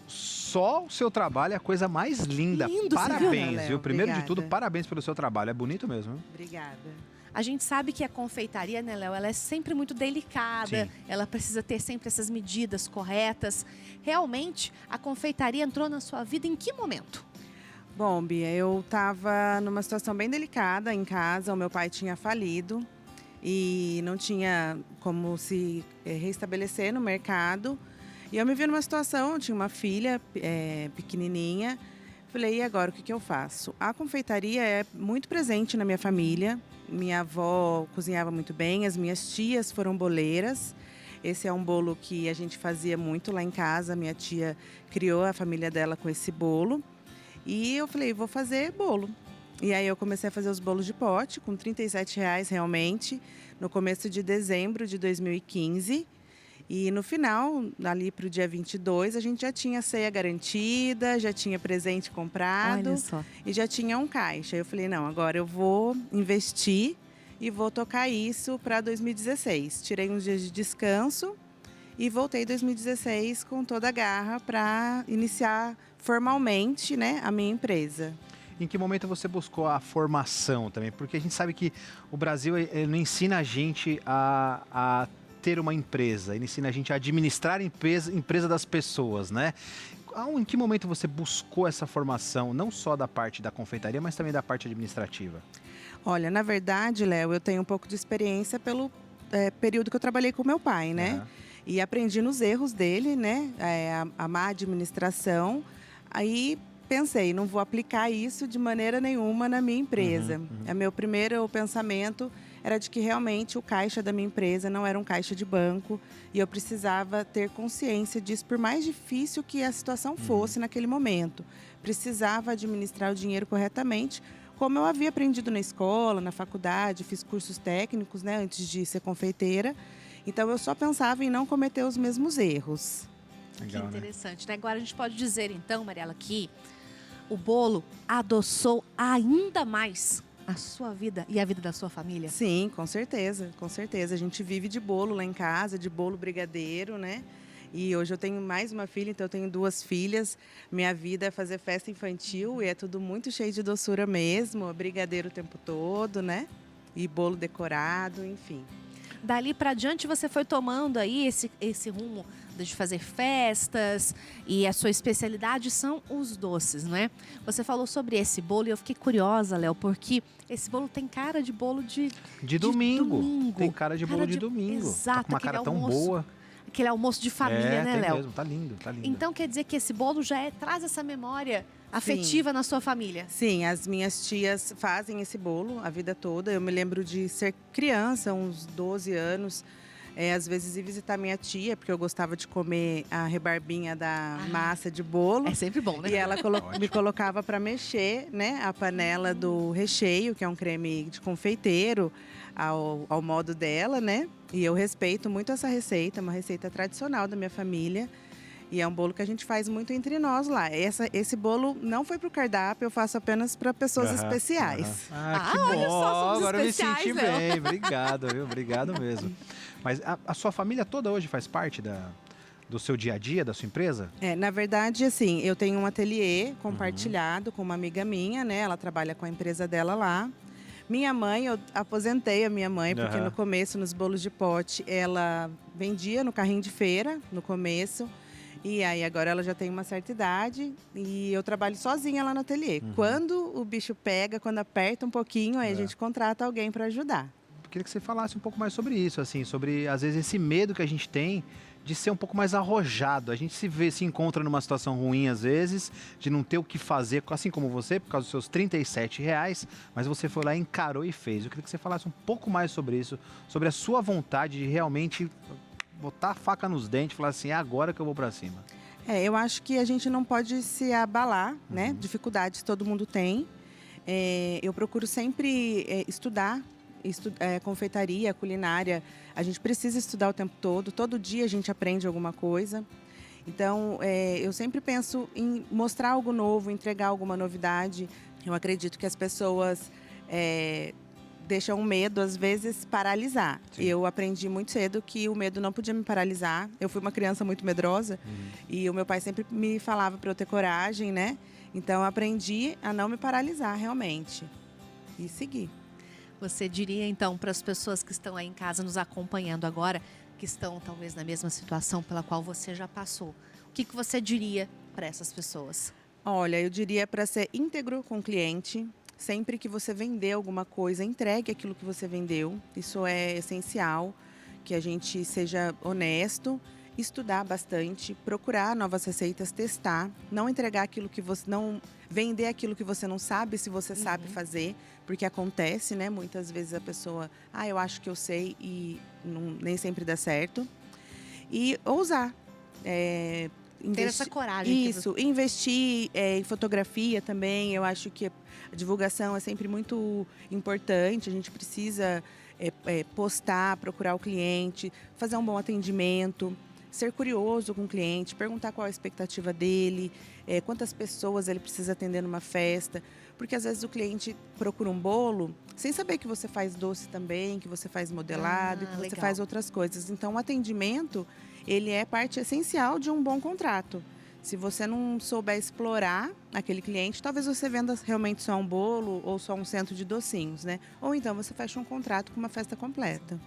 só o seu trabalho é a coisa mais linda. Lindo, parabéns, viu? Primeiro Obrigada. de tudo, parabéns pelo seu trabalho. É bonito mesmo. Obrigada. A gente sabe que a confeitaria, né, Léo, ela é sempre muito delicada. Sim. Ela precisa ter sempre essas medidas corretas. Realmente, a confeitaria entrou na sua vida em que momento? Bom, Bia, eu estava numa situação bem delicada em casa. O meu pai tinha falido e não tinha como se restabelecer no mercado. E eu me vi numa situação, eu tinha uma filha pequenininha. Falei, e agora, o que eu faço? A confeitaria é muito presente na minha família. Minha avó cozinhava muito bem, as minhas tias foram boleiras. Esse é um bolo que a gente fazia muito lá em casa. Minha tia criou a família dela com esse bolo. E eu falei, vou fazer bolo. E aí eu comecei a fazer os bolos de pote com R$37 realmente, no começo de dezembro de 2015. E no final, ali para o dia 22, a gente já tinha ceia garantida, já tinha presente comprado. Olha só. E já tinha um caixa. Eu falei, não, agora eu vou investir e vou tocar isso para 2016. Tirei uns dias de descanso e voltei em 2016 com toda a garra para iniciar formalmente, né, a minha empresa. Em que momento você buscou a formação também? Porque a gente sabe que o Brasil ele não ensina a gente a ter uma empresa, ele ensina a gente a administrar a empresa das pessoas, né? Em que momento você buscou essa formação, não só da parte da confeitaria, mas também da parte administrativa? Olha, na verdade, Léo, eu tenho um pouco de experiência pelo período que eu trabalhei com meu pai, né? Uhum. E aprendi nos erros dele, né? A má administração. Aí pensei, não vou aplicar isso de maneira nenhuma na minha empresa. Meu primeiro pensamento era de que realmente o caixa da minha empresa não era um caixa de banco e eu precisava ter consciência disso, por mais difícil que a situação fosse naquele momento. Precisava administrar o dinheiro corretamente, como eu havia aprendido na escola, na faculdade, fiz cursos técnicos, né, antes de ser confeiteira. Então eu só pensava em não cometer os mesmos erros. Legal, que interessante, né? Agora a gente pode dizer então, Mariela, que o bolo adoçou ainda mais a sua vida e a vida da sua família? Sim, com certeza, com certeza. A gente vive de bolo lá em casa, de bolo brigadeiro, né? E hoje eu tenho mais uma filha, então eu tenho 2 filhas. Minha vida é fazer festa infantil e é tudo muito cheio de doçura mesmo, brigadeiro o tempo todo, né? E bolo decorado, enfim. Dali para diante você foi tomando aí esse rumo de fazer festas e a sua especialidade são os doces, não é? Você falou sobre esse bolo e eu fiquei curiosa, Léo, porque esse bolo tem cara de bolo de domingo. Tem cara de bolo de domingo. Exato. Tá com uma cara tão boa. Aquele almoço de família, né, Léo? Mesmo, tá lindo, tá lindo. Então quer dizer que esse bolo já traz essa memória afetiva na sua família? Sim, as minhas tias fazem esse bolo a vida toda. Eu me lembro de ser criança, uns 12 anos, às vezes ir visitar minha tia, porque eu gostava de comer a rebarbinha da massa de bolo. É sempre bom, né? E ela me colocava para mexer, né, a panela do recheio, que é um creme de confeiteiro, ao modo dela, né? E eu respeito muito essa receita, uma receita tradicional da minha família. E é um bolo que a gente faz muito entre nós lá. Esse bolo não foi para o cardápio, eu faço apenas para pessoas especiais. Que bom! Olha só, Agora eu me especiais, senti Léo. bem. Obrigado, viu? Obrigado mesmo. Mas a sua família toda hoje faz parte do seu dia a dia, da sua empresa? Na verdade, assim, eu tenho um ateliê compartilhado com uma amiga minha, né? Ela trabalha com a empresa dela lá. Minha mãe, eu aposentei a minha mãe, porque no começo, nos bolos de pote, ela vendia no carrinho de feira, no começo. E aí agora ela já tem uma certa idade e eu trabalho sozinha lá no ateliê. Quando o bicho pega, quando aperta um pouquinho, aí a gente contrata alguém para ajudar. Eu queria que você falasse um pouco mais sobre isso, assim, sobre às vezes esse medo que a gente tem de ser um pouco mais arrojado. A gente se encontra numa situação ruim às vezes, de não ter o que fazer, assim como você, por causa dos seus R$ 37, mas você foi lá, encarou e fez. Eu queria que você falasse um pouco mais sobre isso, sobre a sua vontade de realmente botar a faca nos dentes e falar assim, é agora que eu vou para cima. Eu acho que a gente não pode se abalar, né? Dificuldades todo mundo tem. Eu procuro sempre estudar. Confeitaria, culinária, a gente precisa estudar o tempo todo dia a gente aprende alguma coisa. Então, eu sempre penso em mostrar algo novo, entregar alguma novidade. Eu acredito que as pessoas deixam o medo, às vezes, paralisar. Sim. Eu aprendi muito cedo que o medo não podia me paralisar. Eu fui uma criança muito medrosa e o meu pai sempre me falava para eu ter coragem, né? Então, eu aprendi a não me paralisar, realmente, e seguir. Você diria, então, para as pessoas que estão aí em casa nos acompanhando agora, que estão talvez na mesma situação pela qual você já passou, o que você diria para essas pessoas? Olha, eu diria para ser íntegro com o cliente. Sempre que você vender alguma coisa, entregue aquilo que você vendeu. Isso é essencial, que a gente seja honesto, estudar bastante, procurar novas receitas, testar, não entregar aquilo que você não vender aquilo que você não sabe, se você sabe fazer, porque acontece, né? Muitas vezes a pessoa, eu acho que eu sei e nem sempre dá certo. E ousar. Ter essa coragem. Isso, investir em fotografia também. Eu acho que a divulgação é sempre muito importante. A gente precisa postar, procurar o cliente, fazer um bom atendimento, ser curioso com o cliente, perguntar qual a expectativa dele, quantas pessoas ele precisa atender numa festa. Porque às vezes o cliente procura um bolo sem saber que você faz doce também, que você faz modelado, que você faz outras coisas. Então o atendimento, ele é parte essencial de um bom contrato. Se você não souber explorar aquele cliente, talvez você venda realmente só um bolo ou só um centro de docinhos, né? Ou então você fecha um contrato com uma festa completa.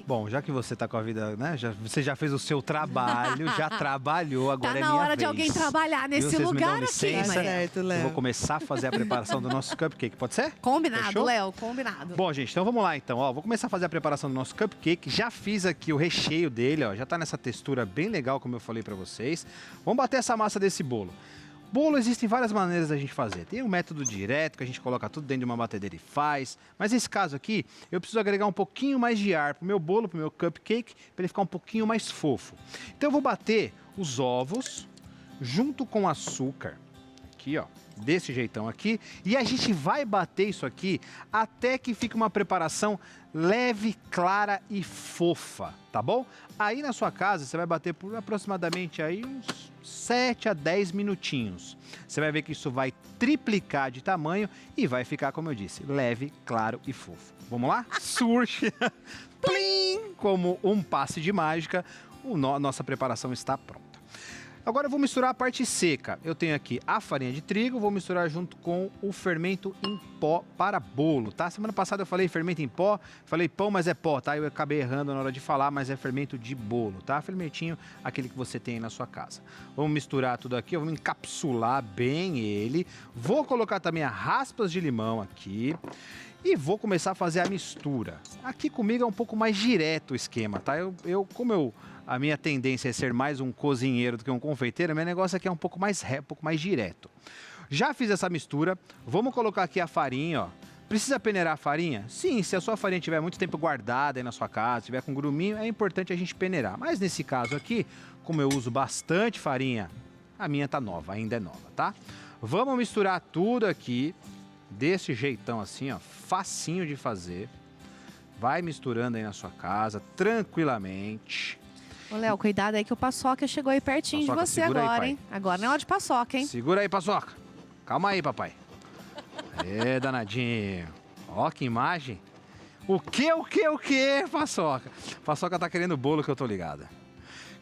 Bom, já que você está com a vida, né? Você já fez o seu trabalho, já trabalhou, agora é minha vez. Tá na hora de alguém trabalhar nesse lugar aqui, licença, certo, Léo. eu vou começar a fazer a preparação do nosso cupcake, pode ser? Combinado, Léo, combinado. Bom, gente, então vamos lá então. Vou começar a fazer a preparação do nosso cupcake. Já fiz aqui o recheio dele, já tá nessa textura bem legal, como eu falei para vocês. Vamos bater essa massa desse bolo. Bolo, existem várias maneiras da gente fazer. Tem um método direto, que a gente coloca tudo dentro de uma batedeira e faz. Mas nesse caso aqui, eu preciso agregar um pouquinho mais de ar pro meu bolo, pro meu cupcake, para ele ficar um pouquinho mais fofo. Então eu vou bater os ovos junto com açúcar. Aqui, ó, desse jeitão aqui. E a gente vai bater isso aqui até que fique uma preparação leve, clara e fofa, tá bom? Aí na sua casa, você vai bater por aproximadamente aí uns 7 a 10 minutinhos. Você vai ver que isso vai triplicar de tamanho e vai ficar, como eu disse, leve, claro e fofo. Vamos lá? Surge! Plim! Como um passe de mágica, nossa preparação está pronta. Agora eu vou misturar a parte seca. Eu tenho aqui a farinha de trigo, vou misturar junto com o fermento em pó para bolo, tá? Semana passada eu falei fermento em pó, falei pão, mas é pó, tá? Eu acabei errando na hora de falar, mas é fermento de bolo, tá? Fermentinho, aquele que você tem aí na sua casa. Vamos misturar tudo aqui, vamos encapsular bem ele. Vou colocar também as raspas de limão aqui. E vou começar a fazer a mistura. Aqui comigo é um pouco mais direto o esquema, tá? A minha tendência é ser mais um cozinheiro do que um confeiteiro, meu negócio aqui é um pouco mais direto. Já fiz essa mistura, vamos colocar aqui a farinha, ó. Precisa peneirar a farinha? Sim, se a sua farinha tiver muito tempo guardada aí na sua casa, tiver com gruminho, é importante a gente peneirar. Mas nesse caso aqui, como eu uso bastante farinha, a minha tá nova, ainda é nova, tá? Vamos misturar tudo aqui. Desse jeitão assim, ó, facinho de fazer. Vai misturando aí na sua casa, tranquilamente. Ô, Léo, cuidado aí que o Paçoca chegou aí pertinho de você agora, hein? Agora não é hora de Paçoca, hein? Segura aí, Paçoca. Calma aí, papai. Danadinho. Ó, que imagem. O quê, Paçoca? Paçoca tá querendo bolo que eu tô ligada.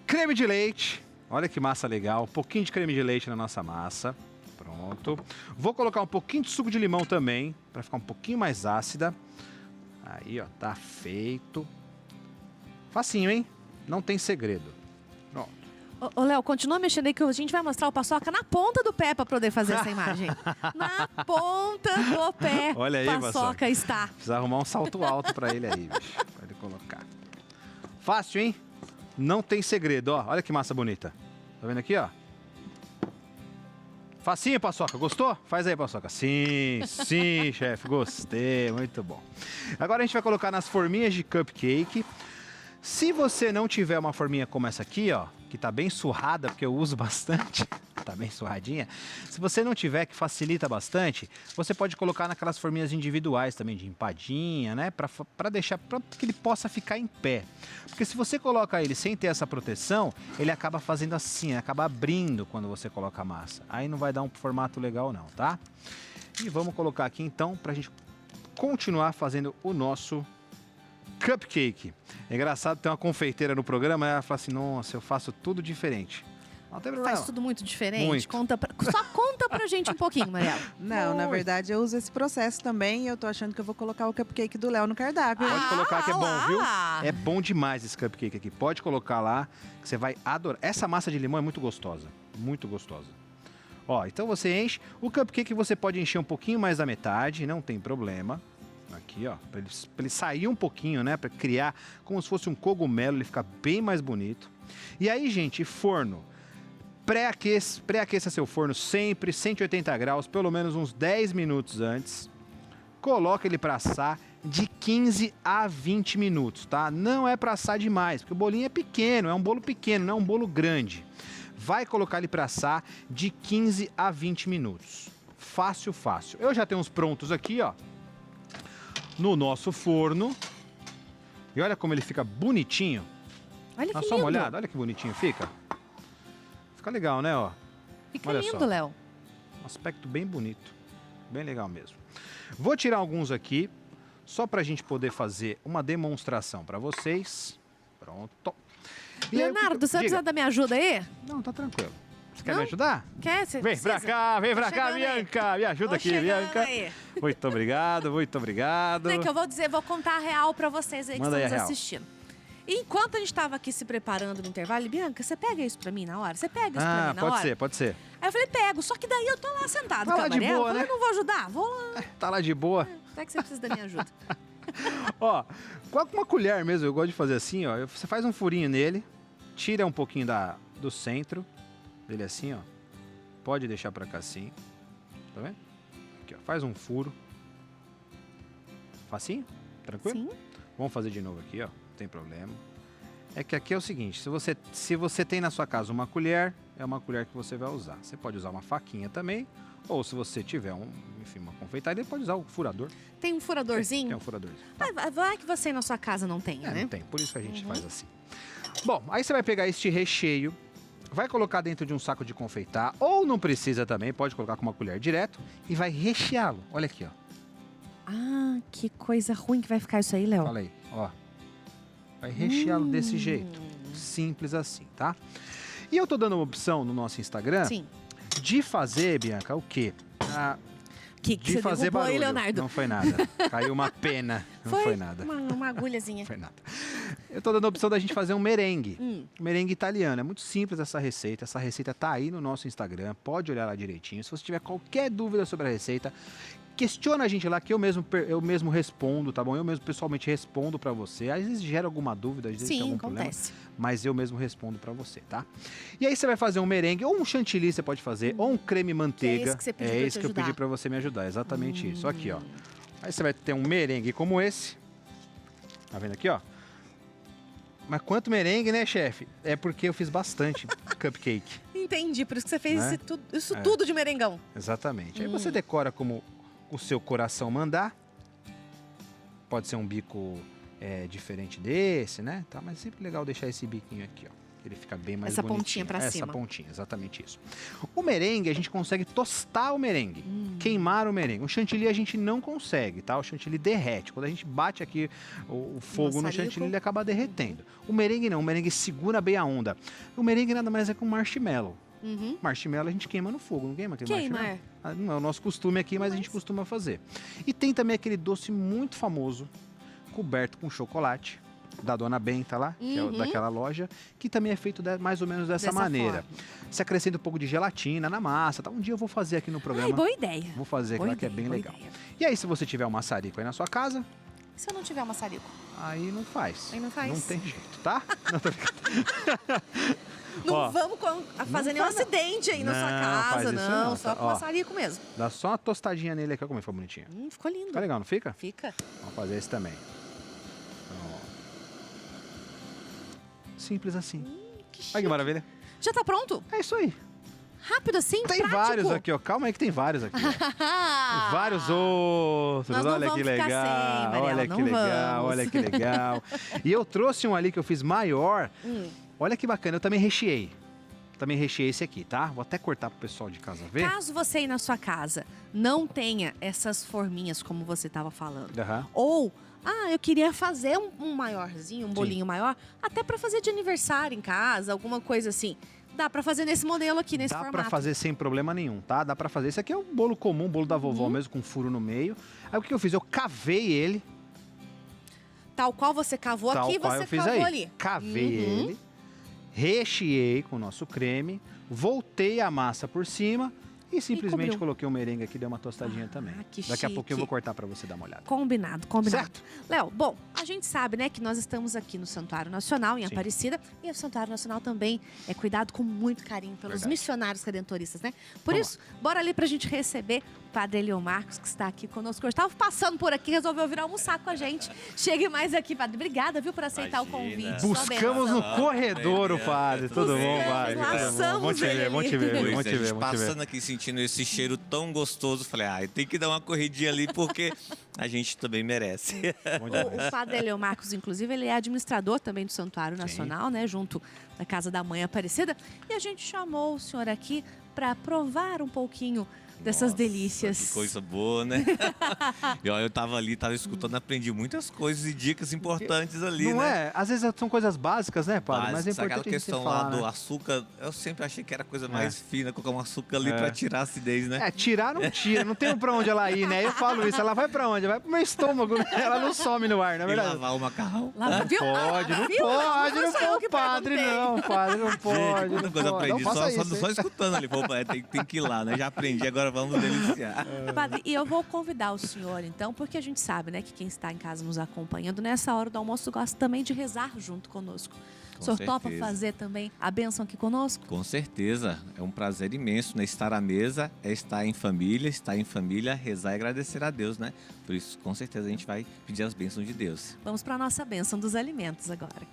Creme de leite. Olha que massa legal. Um pouquinho de creme de leite na nossa massa. Pronto. Vou colocar um pouquinho de suco de limão também, para ficar um pouquinho mais ácida. Aí, ó, tá feito. Facinho, hein? Não tem segredo. Pronto. Ô, Léo, continua mexendo aí que a gente vai mostrar o paçoca na ponta do pé pra poder fazer essa imagem. Na ponta do pé, Olha aí, paçoca está. Precisa arrumar um salto alto pra ele aí, bicho. Pra ele colocar. Fácil, hein? Não tem segredo, ó. Olha que massa bonita. Tá vendo aqui, ó? Facinho, paçoca. Gostou? Faz aí, paçoca. Sim, sim, chefe. Gostei. Muito bom. Agora a gente vai colocar nas forminhas de cupcake. Se você não tiver uma forminha como essa aqui, ó, que tá bem surrada, porque eu uso bastante, tá bem surradinha. Se você não tiver, que facilita bastante, você pode colocar naquelas forminhas individuais também, de empadinha, né? Pra deixar, pra que ele possa ficar em pé. Porque se você coloca ele sem ter essa proteção, ele acaba fazendo assim, acaba abrindo quando você coloca a massa. Aí não vai dar um formato legal não, tá? E vamos colocar aqui então, pra gente continuar fazendo o nosso cupcake. É engraçado ter uma confeiteira no programa, ela fala assim, nossa, eu faço tudo diferente. Não tem problema. Faz tudo muito diferente? Muito. Só conta pra gente um pouquinho, Mariela. Não, na verdade eu uso esse processo também e eu tô achando que eu vou colocar o cupcake do Léo no cardápio. Pode colocar que é bom, lá. viu? É bom demais esse cupcake aqui. Pode colocar lá, que você vai adorar. Essa massa de limão é muito gostosa. Muito gostosa. Ó, então você enche. O cupcake você pode encher um pouquinho mais da metade, não tem problema. Aqui, ó, pra ele sair um pouquinho, né? Pra criar como se fosse um cogumelo, ele fica bem mais bonito. E aí, gente, forno. Pré-aqueça seu forno sempre, 180 graus, pelo menos uns 10 minutos antes. Coloca ele pra assar de 15 a 20 minutos, tá? Não é pra assar demais, porque o bolinho é pequeno, é um bolo pequeno, não é um bolo grande. Vai colocar ele pra assar de 15 a 20 minutos. Fácil, fácil. Eu já tenho uns prontos aqui, ó, no nosso forno. E olha como ele fica bonitinho. Olha Dá que só uma lindo. olhada, olha que bonitinho fica. Fica legal, né, ó? Fica Olha lindo, só. Léo. Um aspecto bem bonito. Bem legal mesmo. Vou tirar alguns aqui, só pra gente poder fazer uma demonstração pra vocês. Pronto. E aí, Leonardo, você vai diga. precisar da minha ajuda aí? Não, tá tranquilo. Você quer Não? me ajudar? Quer? Você Vem pra precisa? cá, vem pra Tô cá, chegando aí. Bianca. Me ajuda Tô aqui, chegando Bianca. aí. Muito obrigado, muito obrigado. Não é que eu vou dizer, vou contar a real pra vocês aí que Manda aí estão a nos real. assistindo. E enquanto a gente tava aqui se preparando no intervalo, Bianca, você pega isso pra mim na hora? Você pega isso pra mim na pode hora? ser, pode ser. Aí eu falei, pego. Só que daí eu tô lá sentado Tá com lá a de Mariela. boa, Eu falei, né? não vou ajudar? Vou lá. Tá lá de boa. Até que você precisa da minha ajuda. Ó, com uma colher mesmo, eu gosto de fazer assim, ó. Você faz um furinho nele, tira um pouquinho do centro dele assim, ó. Pode deixar pra cá assim. Tá vendo? Aqui, ó. Faz um furo. Facinho? Tranquilo? Sim. Vamos fazer de novo aqui, ó. Não tem problema. É que aqui é o seguinte, se você tem na sua casa uma colher, é uma colher que você vai usar. Você pode usar uma faquinha também, ou se você tiver uma confeitaria, pode usar o furador. Tem um furadorzinho? Tem um furadorzinho. Vai que você na sua casa não tem, né? Não tem, por isso que a gente faz assim. Bom, aí você vai pegar este recheio, vai colocar dentro de um saco de confeitar, ou não precisa também, pode colocar com uma colher direto, e vai recheá-lo. Olha aqui, ó. Ah, que coisa ruim que vai ficar isso aí, Léo. Fala aí, ó. Vai recheá-lo desse jeito. Simples assim, tá? E eu tô dando uma opção no nosso Instagram Sim. de fazer, Bianca, o quê? Que De você fazer derrubou barulho. aí, Leonardo? Não foi nada. Caiu uma pena. Não foi nada. Uma agulhazinha. Não foi nada. Eu tô dando a opção da gente fazer um merengue. Hum. Merengue italiano. É muito simples essa receita. Essa receita tá aí no nosso Instagram. Pode olhar lá direitinho. Se você tiver qualquer dúvida sobre a receita, questiona a gente lá que eu mesmo respondo, tá bom? Eu mesmo pessoalmente respondo pra você. Às vezes gera alguma dúvida, às vezes tem Sim, algum acontece. problema, mas eu mesmo respondo pra você, tá? E aí você vai fazer um merengue, ou um chantilly você pode fazer, ou um creme manteiga. esse que você pediu é pra eu esse te que eu pedi ajudar. pra você me ajudar, exatamente isso. Aqui, ó. Aí você vai ter um merengue como esse. Tá vendo aqui, ó? Mas quanto merengue, né, chefe? É porque eu fiz bastante cupcake. Entendi, por isso que você fez Né? isso É. tudo de merengão. Exatamente. Aí você decora como o seu coração mandar. Pode ser um bico diferente desse, né? Tá, mas é sempre legal deixar esse biquinho aqui, ó. Ele fica bem mais Essa bonitinho. pontinha pra cima. Essa pontinha, exatamente isso. O merengue, a gente consegue tostar o merengue. Queimar o merengue. O chantilly a gente não consegue, tá? O chantilly derrete. Quando a gente bate aqui o fogo no maçarico. chantilly, ele acaba derretendo. O merengue não. O merengue segura bem a onda. O merengue nada mais é que um marshmallow. Uhum. Marshmallow a gente queima no fogo, não queima aquele Queima, marshmallow? é. Não é o nosso costume aqui, mas a gente costuma fazer. E tem também aquele doce muito famoso, coberto com chocolate, da Dona Benta lá, que é daquela loja, que também é feito mais ou menos dessa maneira. Forma. Você acrescenta um pouco de gelatina na massa, tá? Um dia eu vou fazer aqui no programa. Ai, boa ideia. Vou fazer, Boa que é bem boa legal. ideia. E aí, se você tiver um maçarico aí na sua casa, Se eu não tiver maçarico? aí não faz. Aí não faz. Não tem jeito, tá? Não, tô brincando. Não Ó, vamos fazer nenhum acidente aí na sua Não, casa, faz isso não, só tá? com Ó. maçarico mesmo. Dá só uma tostadinha nele aqui, olha como ele ficou bonitinho. Ficou lindo. Fica legal, não fica? Fica. Vamos fazer esse também. Ó. Simples assim. Que Olha que chique. maravilha. Já tá pronto? É isso aí. Rápido assim, Tem prático. vários aqui, ó. Calma aí que tem vários aqui. Ó. Tem vários outros. Nós não Olha que vamos ficar legal. sem, Mariela, Olha não que legal. vamos. Olha que legal. E eu trouxe um ali que eu fiz maior. Olha que bacana. Eu também recheei. Também recheei esse aqui, tá? Vou até cortar pro pessoal de casa ver. Caso você aí na sua casa não tenha essas forminhas como você estava falando, Aham. ou eu queria fazer um maiorzinho, um bolinho maior, até para fazer de aniversário em casa, alguma coisa assim. Dá para fazer nesse modelo aqui, nesse Dá formato. pra fazer sem problema nenhum, tá? Dá pra fazer. Esse aqui é um bolo comum, bolo da vovó mesmo, com furo no meio. Aí o que eu fiz? Eu cavei ele. Tal qual você cavou Tal aqui, qual você eu fiz cavou aí. ali. Cavei ele, recheei com o nosso creme, voltei a massa por cima e simplesmente cobriu. coloquei o merengue aqui e dei uma tostadinha também. Que Daqui a pouco eu chique. vou cortar pra você dar uma olhada. Combinado, combinado. Certo? Léo, bom, a gente sabe, né, que nós estamos aqui no Santuário Nacional, em Sim. Aparecida, e o Santuário Nacional também é cuidado com muito carinho pelos Verdade. missionários redentoristas, né? Por Vamos isso, bora ali pra gente receber o Padre Eliel Marcos, que está aqui conosco. Eu estava passando por aqui, resolveu vir almoçar com a gente. Chegue mais aqui, Padre. Obrigada, viu, por aceitar Imagina. o convite. Sua Buscamos bênção. no corredor o padre. Tudo bom, Buscamos, padre? laçamos Bom te ele ver, bom te ali. ver, Pois bom é, te a ver, gente bom te ver. passando aqui, sentindo esse cheiro tão gostoso, falei, tem que dar uma corridinha ali, porque a gente também merece. Bom demais. O Padre Eliel Marcos, inclusive, ele é administrador também do Santuário Nacional, né? Junto da Casa da Mãe Aparecida. E a gente chamou o senhor aqui para provar um pouquinho dessas Nossa, delícias. Que coisa boa, né? E ó, eu tava ali, tava escutando, aprendi muitas coisas e dicas importantes ali, Não né? é? Às vezes são coisas básicas, né, padre? Mas é Aquela importante a gente questão falar, lá do né? açúcar, eu sempre achei que era a coisa mais fina, colocar um açúcar ali pra tirar a acidez, né? É, tirar não tira, não tem pra onde ela ir, né? Eu falo isso, ela vai pra onde? Vai pro meu estômago, né? Ela não some no ar, não é E verdade? lavar o macarrão. Lá, viu? Pode, não Viu? pode, Não não sou eu pode, que padre, perguntei. não, padre, não pode. Gente, não quanta coisa pode. aprendi, Não faça só isso, hein? escutando ali. Pô, tem que ir lá, né? Já aprendi, agora vamos deliciar. Padre, e eu vou convidar o senhor, então, porque a gente sabe, né, que quem está em casa nos acompanhando, nessa hora do almoço, gosta também de rezar junto conosco. O senhor topa certeza. fazer também a bênção aqui conosco? Com certeza, é um prazer imenso, né? Estar à mesa é estar em família, rezar e agradecer a Deus, né? Por isso, com certeza, a gente vai pedir as bênçãos de Deus. Vamos para a nossa bênção dos alimentos agora.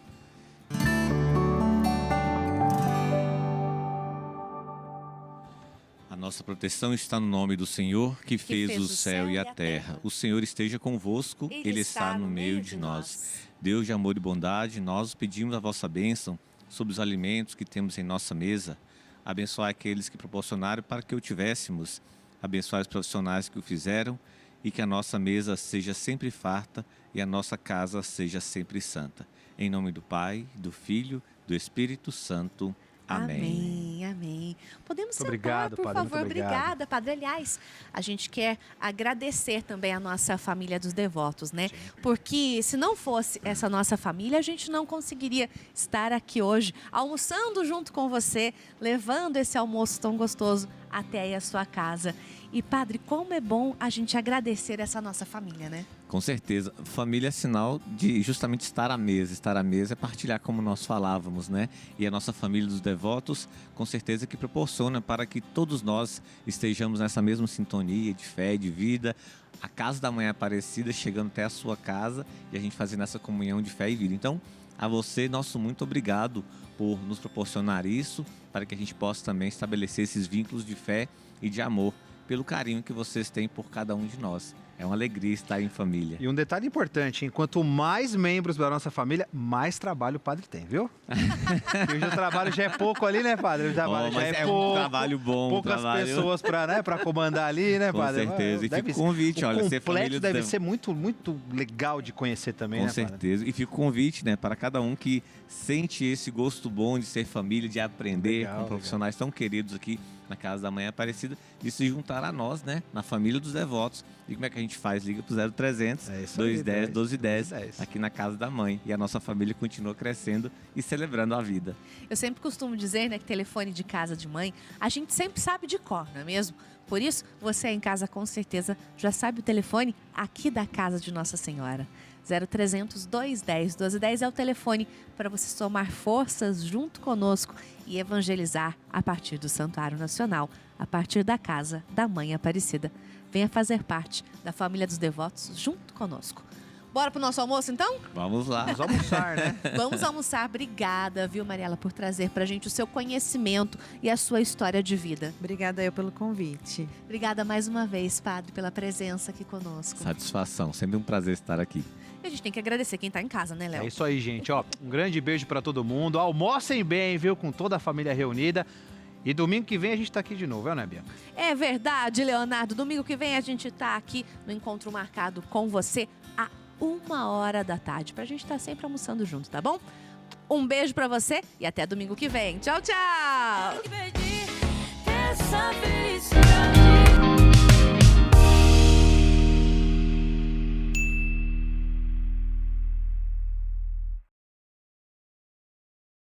A nossa proteção está no nome do Senhor, que fez o céu e a terra. O Senhor esteja convosco, Ele está no meio de nós. Deus de amor e bondade, nós pedimos a vossa bênção sobre os alimentos que temos em nossa mesa. Abençoai aqueles que proporcionaram para que o tivéssemos. Abençoai os profissionais que o fizeram e que a nossa mesa seja sempre farta e a nossa casa seja sempre santa. Em nome do Pai, do Filho, do Espírito Santo. Amém. Amém, amém. Podemos sentar, obrigado, por padre, muito favor. obrigado. Obrigada, Padre. Aliás, a gente quer agradecer também a nossa família dos devotos, né? Porque se não fosse essa nossa família, a gente não conseguiria estar aqui hoje, almoçando junto com você, levando esse almoço tão gostoso até aí a sua casa. E, Padre, como é bom a gente agradecer essa nossa família, né? Com certeza. Família é sinal de justamente estar à mesa. Estar à mesa é partilhar como nós falávamos, né? E a nossa família dos devotos, com certeza que proporciona para que todos nós estejamos nessa mesma sintonia de fé, de vida. A casa da Mãe Aparecida chegando até a sua casa e a gente fazendo essa comunhão de fé e vida. Então, a você, nosso muito obrigado por nos proporcionar isso, para que a gente possa também estabelecer esses vínculos de fé e de amor, pelo carinho que vocês têm por cada um de nós. É uma alegria estar em família. E um detalhe importante, hein? Quanto mais membros da nossa família, mais trabalho o padre tem, viu? E hoje o trabalho já é pouco ali, né, padre? O trabalho já mas é um pouco. trabalho bom, Poucas pessoas para comandar ali, né, Com padre? certeza. E Deve fica o convite, o olha, ser completo família deve do ser muito, muito legal de conhecer também, Com né, padre? certeza. E fica o convite, né, para cada um que sente esse gosto bom de ser família, de aprender Legal, com profissionais tão queridos aqui na Casa da Mãe Aparecida, de se juntar a nós, né, na família dos devotos. E como é que a gente gente faz, liga pro 0300 É isso aí, 210 1210 1210. aqui na casa da mãe. E a nossa família continua crescendo e celebrando a vida. Eu sempre costumo dizer, né, que telefone de casa de mãe, a gente sempre sabe de cor, não é mesmo? Por isso, você em casa com certeza já sabe o telefone aqui da casa de Nossa Senhora. 0300 210 1210 é o telefone para você somar forças junto conosco e evangelizar a partir do Santuário Nacional, a partir da casa da Mãe Aparecida. Venha fazer parte da família dos devotos junto conosco. Bora pro nosso almoço, então? Vamos lá. Vamos almoçar, né? Vamos almoçar. Obrigada, viu, Mariela, por trazer pra gente o seu conhecimento e a sua história de vida. Obrigada eu pelo convite. Obrigada mais uma vez, Padre, pela presença aqui conosco. Satisfação, sempre um prazer estar aqui. E a gente tem que agradecer quem tá em casa, né, Léo? É isso aí, gente. Ó, um grande beijo pra todo mundo. Almocem bem, viu? Com toda a família reunida. E domingo que vem a gente tá aqui de novo, né, Bianca? É verdade, Leonardo. Domingo que vem a gente tá aqui no encontro marcado com você a 1h da tarde, pra gente estar sempre almoçando junto, tá bom? Um beijo pra você e até domingo que vem. Tchau, tchau! Dessa vez